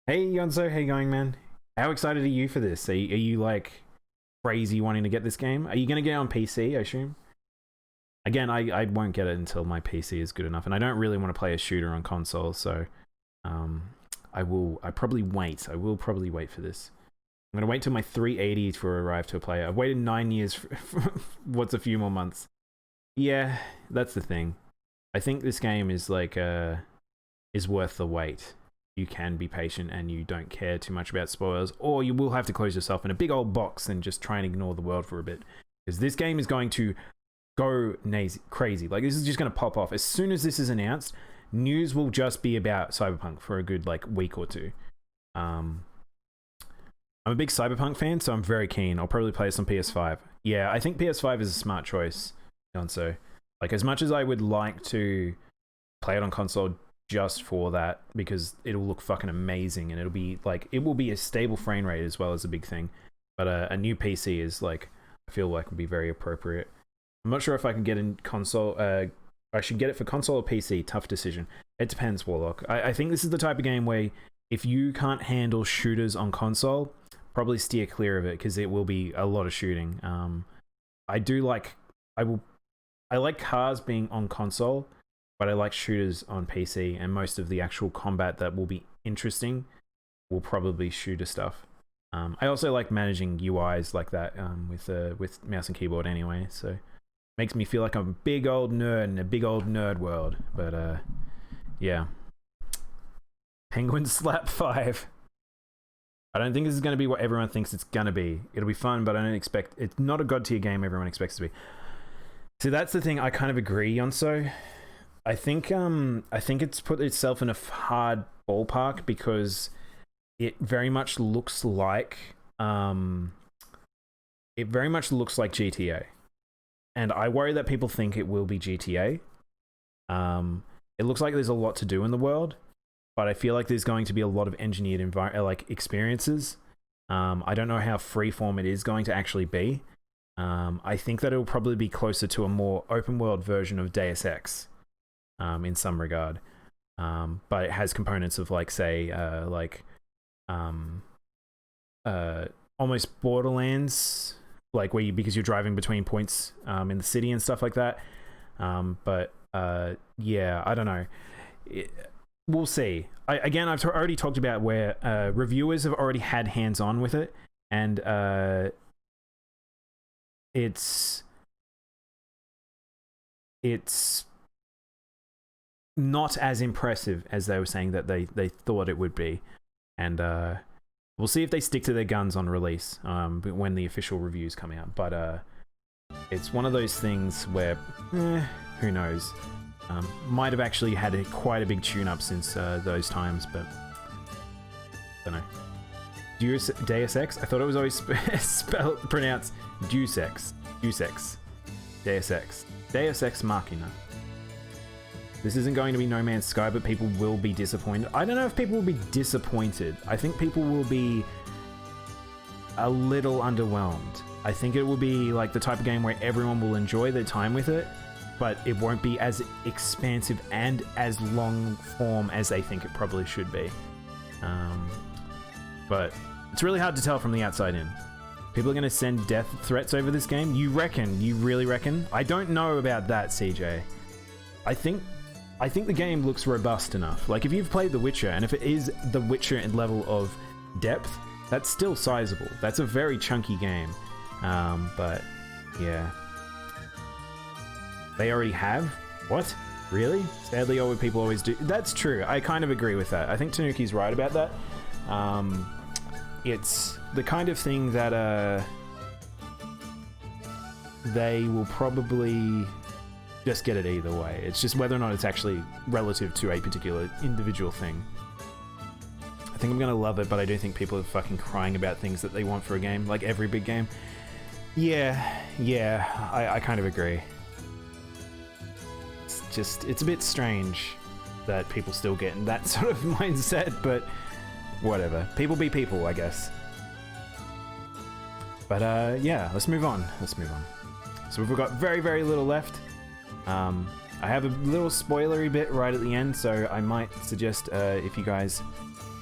[SPEAKER 1] Hey Yonzo, how you going, man? How excited are you for this? Are you like crazy wanting to get this game? Are you going to get it on PC, I assume? Again, I won't get it until my PC is good enough, and I don't really want to play a shooter on console, so I will probably wait for this. I'm going to wait till my 380 to arrive to play it. I've waited 9 years for what's a few more months. Yeah, that's the thing. I think this game is like is worth the wait. You can be patient and you don't care too much about spoilers, or you will have to close yourself in a big old box and just try and ignore the world for a bit, because this game is going to go crazy. Like, this is just going to pop off as soon as this is announced. News will just be about Cyberpunk for a good like week or two. I'm a big Cyberpunk fan, so I'm very keen. I'll probably play this on PS5. Yeah, I think PS5 is a smart choice, Gonzo. Like, as much as I would like to play it on console just for that, because it'll look fucking amazing, and it'll be like, it will be a stable frame rate as well as a big thing. But a new PC is like, I feel like would be very appropriate. I'm not sure if I can get in console. I should get it for console or PC. Tough decision. It depends, Warlock. I think this is the type of game where if you can't handle shooters on console, probably steer clear of it, because it will be a lot of shooting. I like cars being on console, but I like shooters on PC, and most of the actual combat that will be interesting will probably shooter stuff. I also like managing UIs like that with mouse and keyboard anyway, so makes me feel like I'm a big old nerd in a big old nerd world. But yeah. Penguin Slap 5. I don't think this is going to be what everyone thinks it's going to be. It'll be fun, but I don't expect... It's not a God tier game everyone expects it to be. So that's the thing, I kind of agree on. So I think it's put itself in a hard ballpark, because it very much looks like GTA. And I worry that people think it will be GTA. It looks like there's a lot to do in the world, but I feel like there's going to be a lot of engineered experiences. I don't know how freeform it is going to actually be. I think that it'll probably be closer to a more open world version of Deus Ex, in some regard. But it has components of, like, say, almost Borderlands like where you, because you're driving between points in the city and stuff like that. But yeah, I don't know. We'll see. Again, I've already talked about where reviewers have already had hands-on with it, and it's not as impressive as they were saying that they thought it would be. And we'll see if they stick to their guns on release when the official reviews come out. But it's one of those things where, who knows? Might have actually had quite a big tune-up since those times, but I don't know. Deus Ex? I thought it was always pronounced Deus Ex. Deus Ex. Deus Ex. Deus Ex Machina. This isn't going to be No Man's Sky, but people will be disappointed. I don't know if people will be disappointed. I think people will be a little underwhelmed. I think it will be like the type of game where everyone will enjoy their time with it, but it won't be as expansive and as long form as they think it probably should be. But it's really hard to tell from the outside in. People are going to send death threats over this game? You reckon? You really reckon? I don't know about that, CJ. I think the game looks robust enough. Like, if you've played The Witcher, and if it is The Witcher in level of depth, that's still sizable. That's a very chunky game. But, yeah. They already have? What? Really? Sadly, old people always do. That's true. I kind of agree with that. I think Tanuki's right about that. It's the kind of thing that they will probably just get it either way. It's just whether or not it's actually relative to a particular individual thing. I think I'm gonna love it, but I do think people are fucking crying about things that they want for a game, like every big game. Yeah, I kind of agree. It's a bit strange that people still get in that sort of mindset, but whatever. People be people, I guess. But yeah, let's move on. So we've got very, very little left. I have a little spoilery bit right at the end, so I might suggest if you guys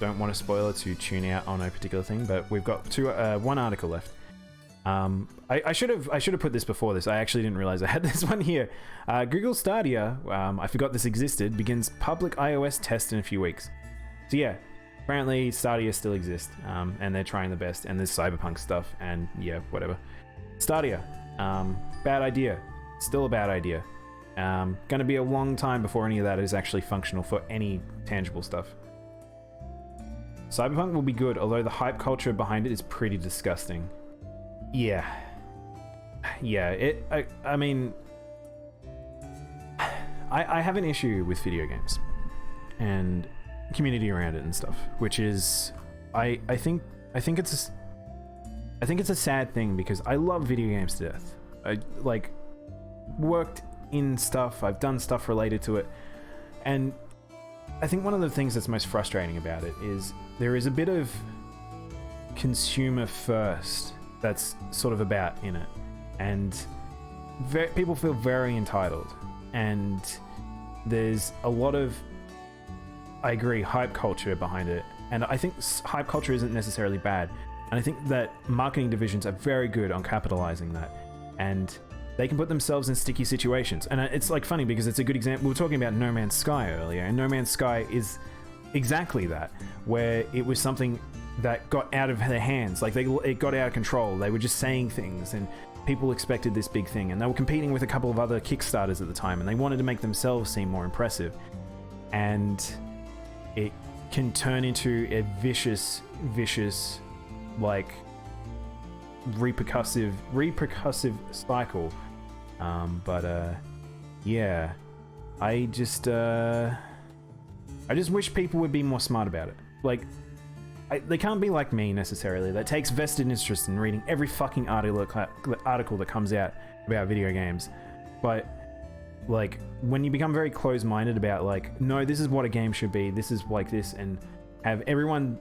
[SPEAKER 1] don't want a spoiler to tune out on a particular thing, but we've got one article left. I should have put this before this. I actually didn't realize I had this one here. Google Stadia, I forgot this existed, begins public iOS test in a few weeks. So yeah, apparently Stadia still exists, and they're trying the best, and there's cyberpunk stuff, and yeah, whatever. Stadia, bad idea. Still a bad idea. Gonna be a long time before any of that is actually functional for any tangible stuff. Cyberpunk will be good, although the hype culture behind it is pretty disgusting. Yeah, I mean, I have an issue with video games and community around it and stuff, which is, I think it's a sad thing, because I love video games to death. I worked in stuff, I've done stuff related to it, and I think one of the things that's most frustrating about it is there is a bit of consumer first that's sort of about in it, and people feel very entitled, and there's a lot of, I agree, hype culture behind it, and I think hype culture isn't necessarily bad, and I think that marketing divisions are very good on capitalizing that, and they can put themselves in sticky situations. And it's like funny because it's a good example. We were talking about No Man's Sky earlier, and No Man's Sky is exactly that, where it was something that got out of their hands. Like it got out of control. They were just saying things, and people expected this big thing, and they were competing with a couple of other Kickstarters at the time, and they wanted to make themselves seem more impressive. And it can turn into a vicious, like repercussive cycle. Yeah, I just wish people would be more smart about it. Like, they can't be like me necessarily, that takes vested interest in reading every fucking article that comes out about video games. But like, when you become very closed-minded about like, no, this is what a game should be, this is like this, and have everyone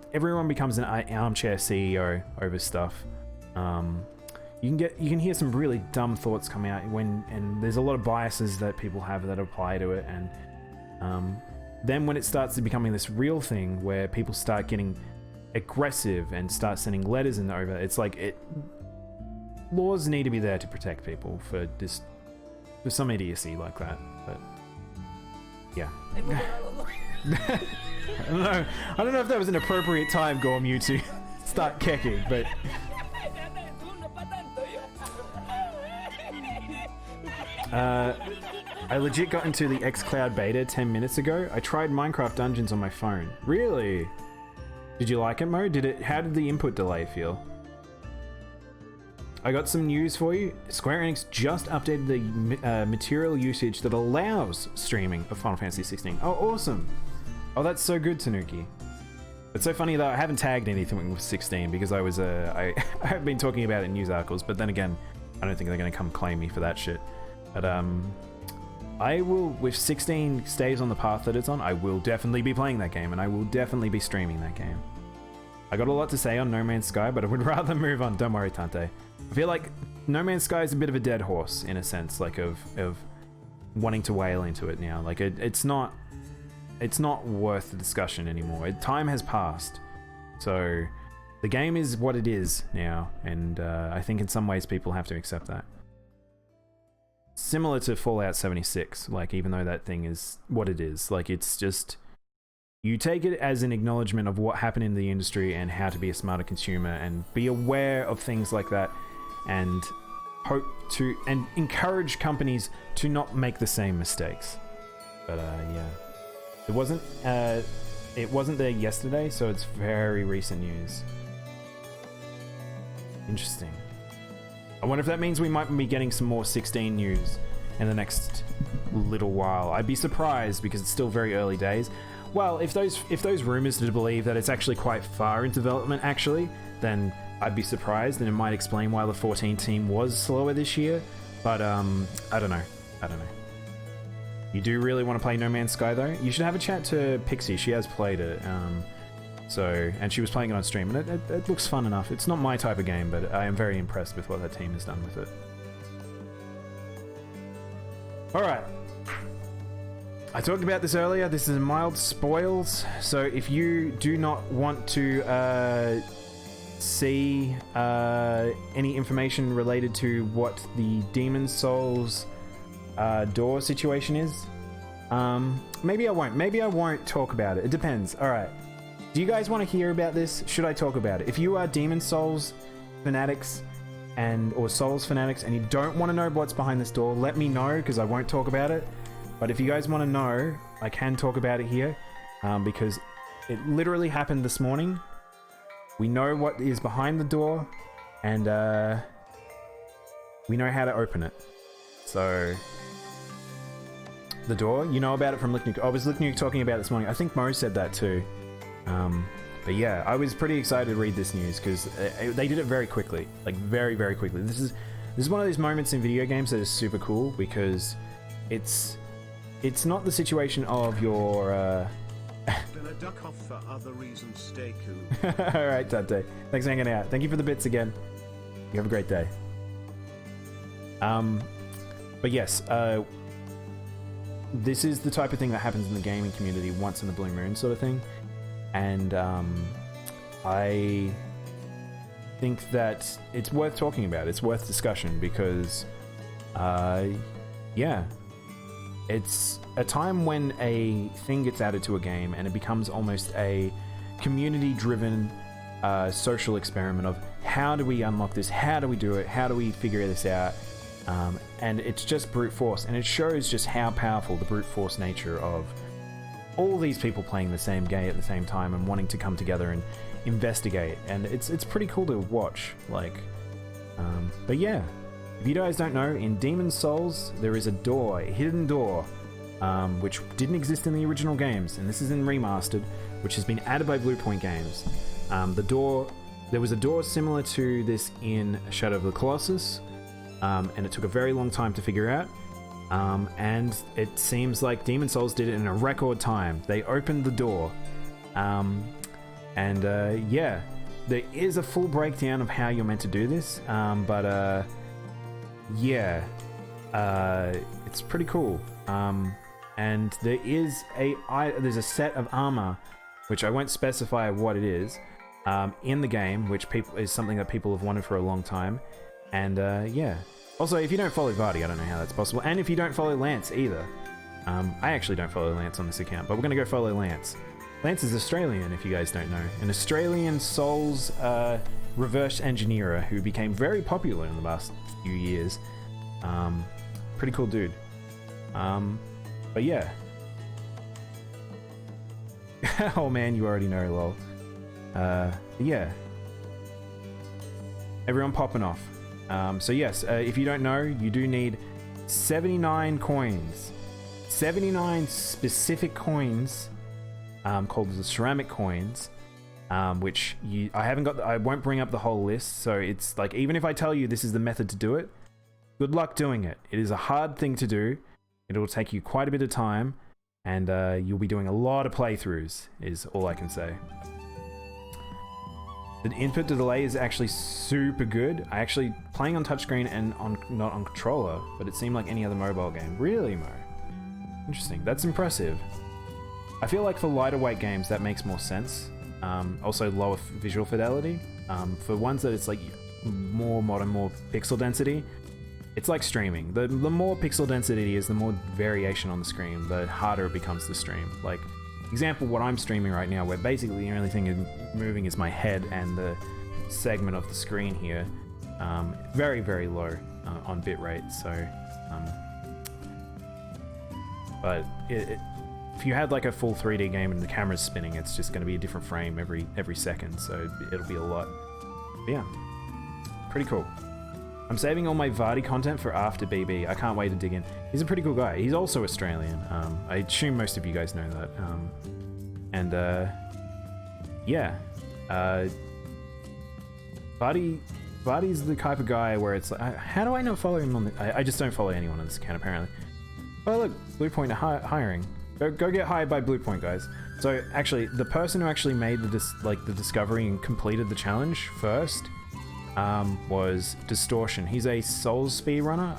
[SPEAKER 1] becomes an armchair CEO over stuff. You can hear some really dumb thoughts come out and there's a lot of biases that people have that apply to it, and then when it starts to becoming this real thing where people start getting aggressive and start sending letters and over, it's like laws need to be there to protect people for some idiocy like that. But yeah. I don't know if that was an appropriate time, Gorm, you to start kicking, but I legit got into the xCloud beta 10 minutes ago. I tried Minecraft Dungeons on my phone. Really? Did you like it, Mo? How did the input delay feel? I got some news for you. Square Enix just updated the material usage that allows streaming of Final Fantasy 16. Oh, awesome. Oh, that's so good, Tanuki. It's so funny though, I haven't tagged anything with 16 because I have been talking about it in news articles, but then again, I don't think they're going to come claim me for that shit. But I will, if 16 stays on the path that it's on, I will definitely be playing that game, and I will definitely be streaming that game. I got a lot to say on No Man's Sky, but I would rather move on. Don't worry, Tante. I feel like No Man's Sky is a bit of a dead horse, in a sense, like of wanting to wail into it now. Like, it's not worth the discussion anymore. Time has passed. So, the game is what it is now, and I think in some ways people have to accept that. Similar to Fallout 76, like, even though that thing is what it is, like, it's just, you take it as an acknowledgement of what happened in the industry and how to be a smarter consumer and be aware of things like that, and hope to, and encourage companies to not make the same mistakes. But yeah, it wasn't there yesterday, so it's very recent news. Interesting. I wonder if that means we might be getting some more 16 news in the next little while. I'd be surprised because it's still very early days. Well, if those rumors to believe that it's actually quite far in development, actually, then I'd be surprised, and it might explain why the 14 team was slower this year. But I don't know. You do really want to play No Man's Sky though? You should have a chat to Pixie. She has played it. And she was playing it on stream, and it looks fun enough. It's not my type of game, but I am very impressed with what that team has done with it. Alright. I talked about this earlier. This is mild spoils, so if you do not want to see any information related to what the Demon Souls door situation is, maybe I won't. Maybe I won't talk about it. It depends. Alright. Do you guys want to hear about this? Should I talk about it? If you are Demon Souls fanatics or Souls fanatics and you don't want to know what's behind this door, let me know, because I won't talk about it. But if you guys want to know, I can talk about it here, because it literally happened this morning. We know what is behind the door, and we know how to open it. So, the door, you know about it from Licknuke. I was Licknuke talking about it this morning. I think Mo said that too. But yeah, I was pretty excited to read this news because they did it very quickly, like very, very quickly. This is one of those moments in video games that is super cool because it's not the situation of your
[SPEAKER 2] Gonna duck off for other reasons. Stay cool.
[SPEAKER 1] All right, Tante. Thanks for hanging out. Thank you for the bits again. You have a great day. But yes, this is the type of thing that happens in the gaming community once in the blue moon sort of thing. And I think that it's worth talking about. It's worth discussion because, yeah, it's a time when a thing gets added to a game and it becomes almost a community-driven social experiment of how do we unlock this, how do we do it, how do we figure this out, and it's just brute force, and it shows just how powerful the brute force nature of all these people playing the same game at the same time and wanting to come together and investigate, and it's pretty cool to watch. Like, but yeah, if you guys don't know, in Demon's Souls there is a door, a hidden door, which didn't exist in the original games, and this is in remastered, which has been added by Bluepoint Games. There was a door similar to this in Shadow of the Colossus, and it took a very long time to figure out. And it seems like Demon's Souls did it in a record time. They opened the door. Yeah, there is a full breakdown of how you're meant to do this. Yeah, it's pretty cool. And there's a set of armor, which I won't specify what it is, in the game, which is something that people have wanted for a long time. And yeah. Also, if you don't follow Vardy, I don't know how that's possible. And if you don't follow Lance either. I actually don't follow Lance on this account, but we're going to go follow Lance. Lance is Australian, if you guys don't know. An Australian Souls reverse engineer who became very popular in the last few years. Pretty cool dude. But yeah. Oh man, you already know, lol. Yeah. Everyone popping off. So yes, if you don't know, you do need 79 coins. 79 specific coins, called the ceramic coins, which I won't bring up the whole list. So it's like, even if I tell you this is the method to do it, good luck doing it. It is a hard thing to do. It'll take you quite a bit of time, and you'll be doing a lot of playthroughs, is all I can say. The input to delay is actually super good. I actually playing on touchscreen and not on controller, but it seemed like any other mobile game. Really, Mo? Interesting. That's impressive. I feel like for lighter weight games that makes more sense. Also lower visual fidelity. For ones that it's like more modern, more pixel density, it's like streaming. The more pixel density is, the more variation on the screen, the harder it becomes to stream. Like, example, what I'm streaming right now, where basically the only thing moving is my head and the segment of the screen here. Very, very low on bitrate, so... but if you had like a full 3D game and the camera's spinning, it's just going to be a different frame every second, so it'll be a lot. But yeah, pretty cool. I'm saving all my Vardy content for after BB. I can't wait to dig in. He's a pretty cool guy. He's also Australian. I assume most of you guys know that. And yeah, Vardy's the type of guy where it's like, how do I not follow him on the... I just don't follow anyone on this account, apparently. Oh look, Bluepoint hiring. Go get hired by Bluepoint, guys. So actually, the person who actually made the discovery and completed the challenge first was Distortion. He's a Souls speedrunner.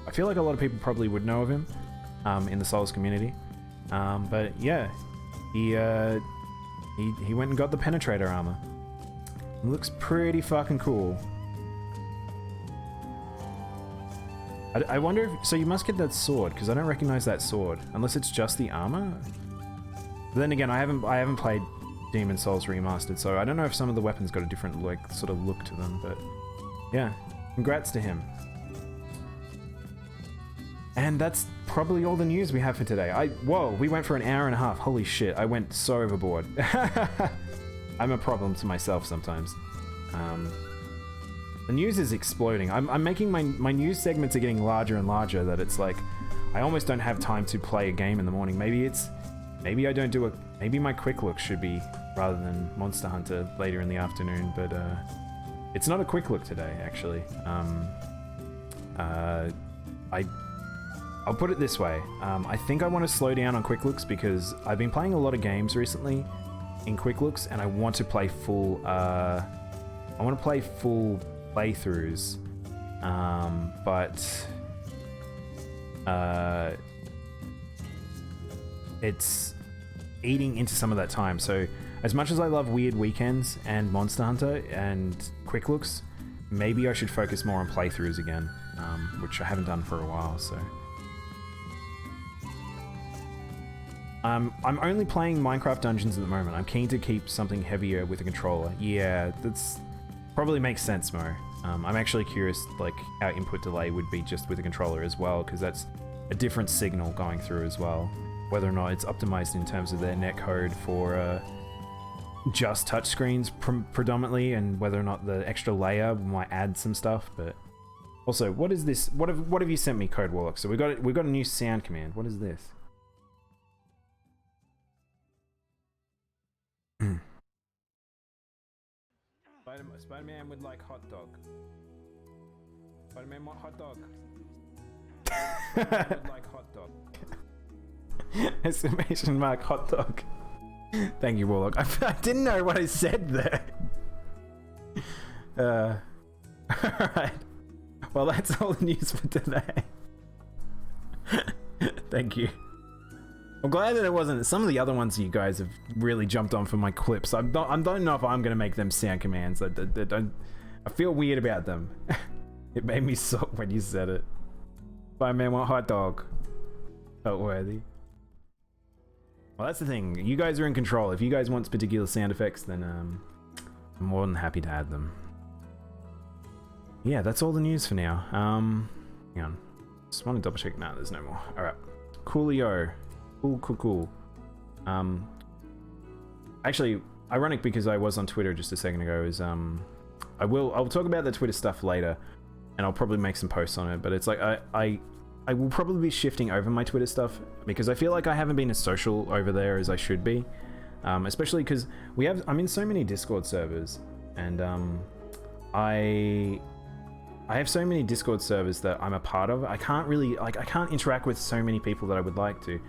[SPEAKER 1] I feel like a lot of people probably would know of him in the Souls community. But yeah, he went and got the Penetrator armor. It looks pretty fucking cool. I wonder if... So you must get that sword, because I don't recognize that sword. Unless it's just the armor? But then again, I haven't played Demon Souls Remastered, so I don't know if some of the weapons got a different, like, sort of look to them, but... Yeah. Congrats to him. And that's probably all the news we have for today. Whoa, we went for an hour and a half. Holy shit, I went so overboard. I'm a problem to myself sometimes. The news is exploding. I'm making my news segments are getting larger and larger, that it's like I almost don't have time to play a game in the morning. Maybe I don't do a... Maybe my quick look should be rather than Monster Hunter later in the afternoon, but it's not a quick look today, actually. I'll put it this way. I think I want to slow down on quick looks because I've been playing a lot of games recently in quick looks, and I want to play full... I want to play full playthroughs, but it's eating into some of that time. So as much as I love Weird Weekends and Monster Hunter and quick looks, maybe I should focus more on playthroughs again, which I haven't done for a while. So I'm only playing Minecraft Dungeons at the moment. I'm keen to keep something heavier with a controller. Yeah, that's probably makes sense, Mo. I'm actually curious, like, how input delay would be just with a controller as well, because that's a different signal going through as well. Whether or not it's optimized in terms of their netcode for just touchscreens predominantly, and whether or not the extra layer might add some stuff. But also, what is this? What have you sent me, Code Warlock? So we've got a new sound command. What is this? Spider-Man would like hot dog. Spider-Man want hot dog. Spider-Man would like hot dog. Exclamation mark hot dog. Thank you, Warlock. I didn't know what I said there. Alright. Well, that's all the news for today. Thank you. I'm glad that it wasn't some of the other ones you guys have really jumped on for my clips. I don't know if I'm going to make them sound commands. I feel weird about them. It made me sock when you said it. Bye man, want hot dog. Felt worthy. Well, that's the thing. You guys are in control. If you guys want particular sound effects, then I'm more than happy to add them. Yeah, that's all the news for now. Hang on. Just want to double check. No, there's no more. All right. Coolio. Cool. Actually, ironic because I was on Twitter just a second ago. Is I'll talk about the Twitter stuff later, and I'll probably make some posts on it. But it's like I will probably be shifting over my Twitter stuff because I feel like I haven't been as social over there as I should be, especially because I'm in so many Discord servers, and I have so many Discord servers that I'm a part of. I can't really I can't interact with so many people that I would like to.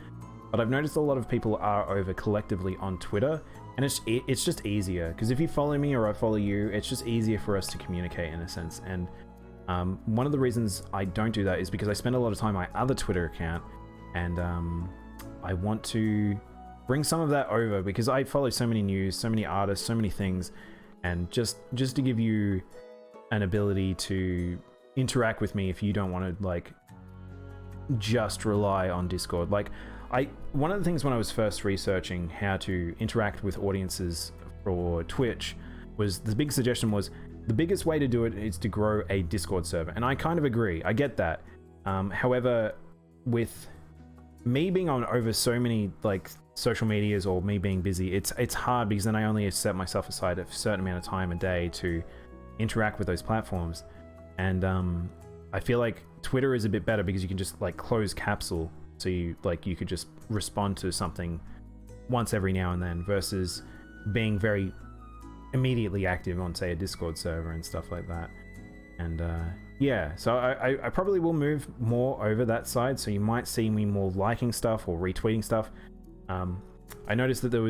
[SPEAKER 1] But I've noticed a lot of people are over collectively on Twitter, and it's just easier because if you follow me or I follow you, it's just easier for us to communicate in a sense. And one of the reasons I don't do that is because I spend a lot of time on my other Twitter account, and I want to bring some of that over because I follow so many news, so many artists, so many things, and just to give you an ability to interact with me if you don't want to like just rely on Discord. Like one of the things when I was first researching how to interact with audiences for Twitch was the big suggestion was the biggest way to do it is to grow a Discord server, and I kind of agree. I get that. However, with me being on over so many like social medias or me being busy, it's hard because then I only set myself aside a certain amount of time a day to interact with those platforms, and I feel like Twitter is a bit better because you can just like close capsule. So you could just respond to something once every now and then versus being very immediately active on say a Discord server and stuff like that. And yeah, so I probably will move more over that side. So you might see me more liking stuff or retweeting stuff. I noticed that there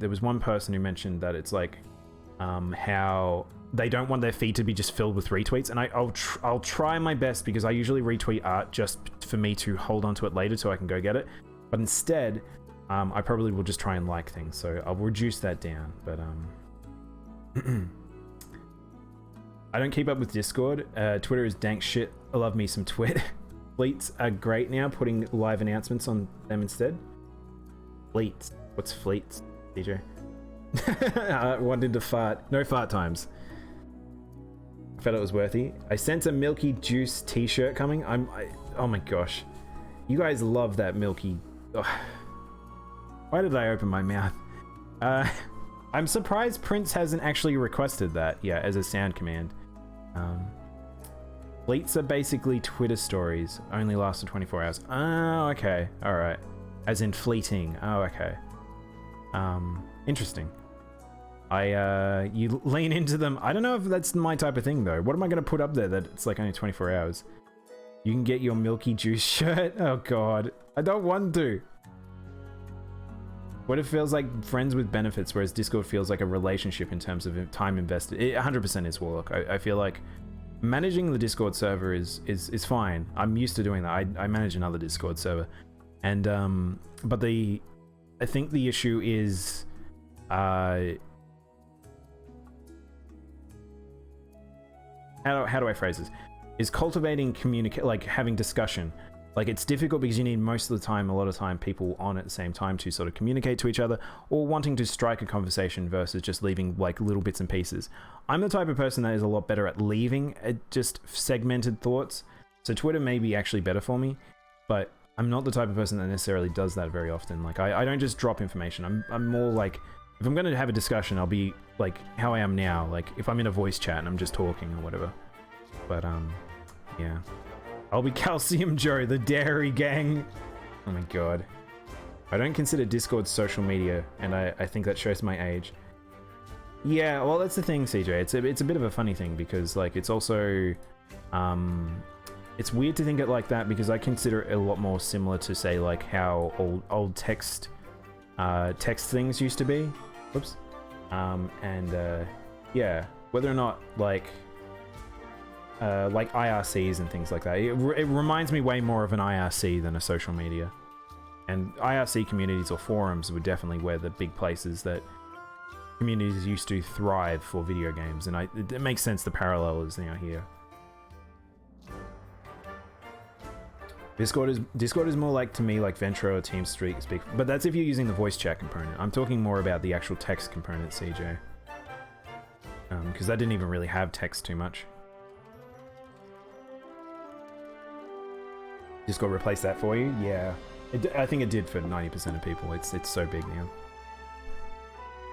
[SPEAKER 1] was one person who mentioned that it's like how they don't want their feed to be just filled with retweets, and I'll try my best because I usually retweet art just for me to hold on to it later so I can go get it. But instead, I probably will just try and like things, so I'll reduce that down. But I don't keep up with Discord. Twitter is dank shit. I love me some twit. Fleets are great now, putting live announcements on them instead. Fleets. What's fleets, DJ? I wanted to fart. No fart times. I felt it was worthy. I sense a Milky Juice t-shirt coming. Oh my gosh. You guys love that Milky. Ugh. Why did I open my mouth? I'm surprised Prince hasn't actually requested that yet as a sound command. Fleets are basically Twitter stories. Only last for 24 hours. Oh, okay. Alright. As in fleeting. Oh, okay. Interesting. You lean into them. I don't know if that's my type of thing though. What am I going to put up there that it's like only 24 hours? You can get your Milky Juice shirt. Oh god. I don't want to. What if it feels like friends with benefits, whereas Discord feels like a relationship in terms of time invested. It 100% is, Warlock. I feel like managing the Discord server is fine. I'm used to doing that. I manage another Discord server. And but I think the issue is how do I phrase this? Is cultivating like having discussion. Like it's difficult because you need most of the time, a lot of time, people on at the same time to sort of communicate to each other or wanting to strike a conversation versus just leaving like little bits and pieces. I'm the type of person that is a lot better at leaving just segmented thoughts. So Twitter may be actually better for me, but I'm not the type of person that necessarily does that very often. Like I don't just drop information. I'm more like, if I'm going to have a discussion, I'll be like how I am now. Like if I'm in a voice chat and I'm just talking or whatever. But yeah. I'll be Calcium Joe, the dairy gang. Oh my god. I don't consider Discord social media, and I think that shows my age. Yeah, well that's the thing, CJ. It's a bit of a funny thing because like it's also it's weird to think it like that because I consider it a lot more similar to say like how old text things used to be. Whoops. Yeah, whether or not like IRCs and things like that. It reminds me way more of an IRC than a social media. And IRC communities or forums were definitely where the big places that communities used to thrive for video games. And it makes sense the parallel is now here. Discord is more like, to me, like Ventro or TeamSpeak, but that's if you're using the voice chat component. I'm talking more about the actual text component, CJ. Because that didn't even really have text too much. Discord replaced that for you? Yeah. I think it did for 90% of people. It's so big now.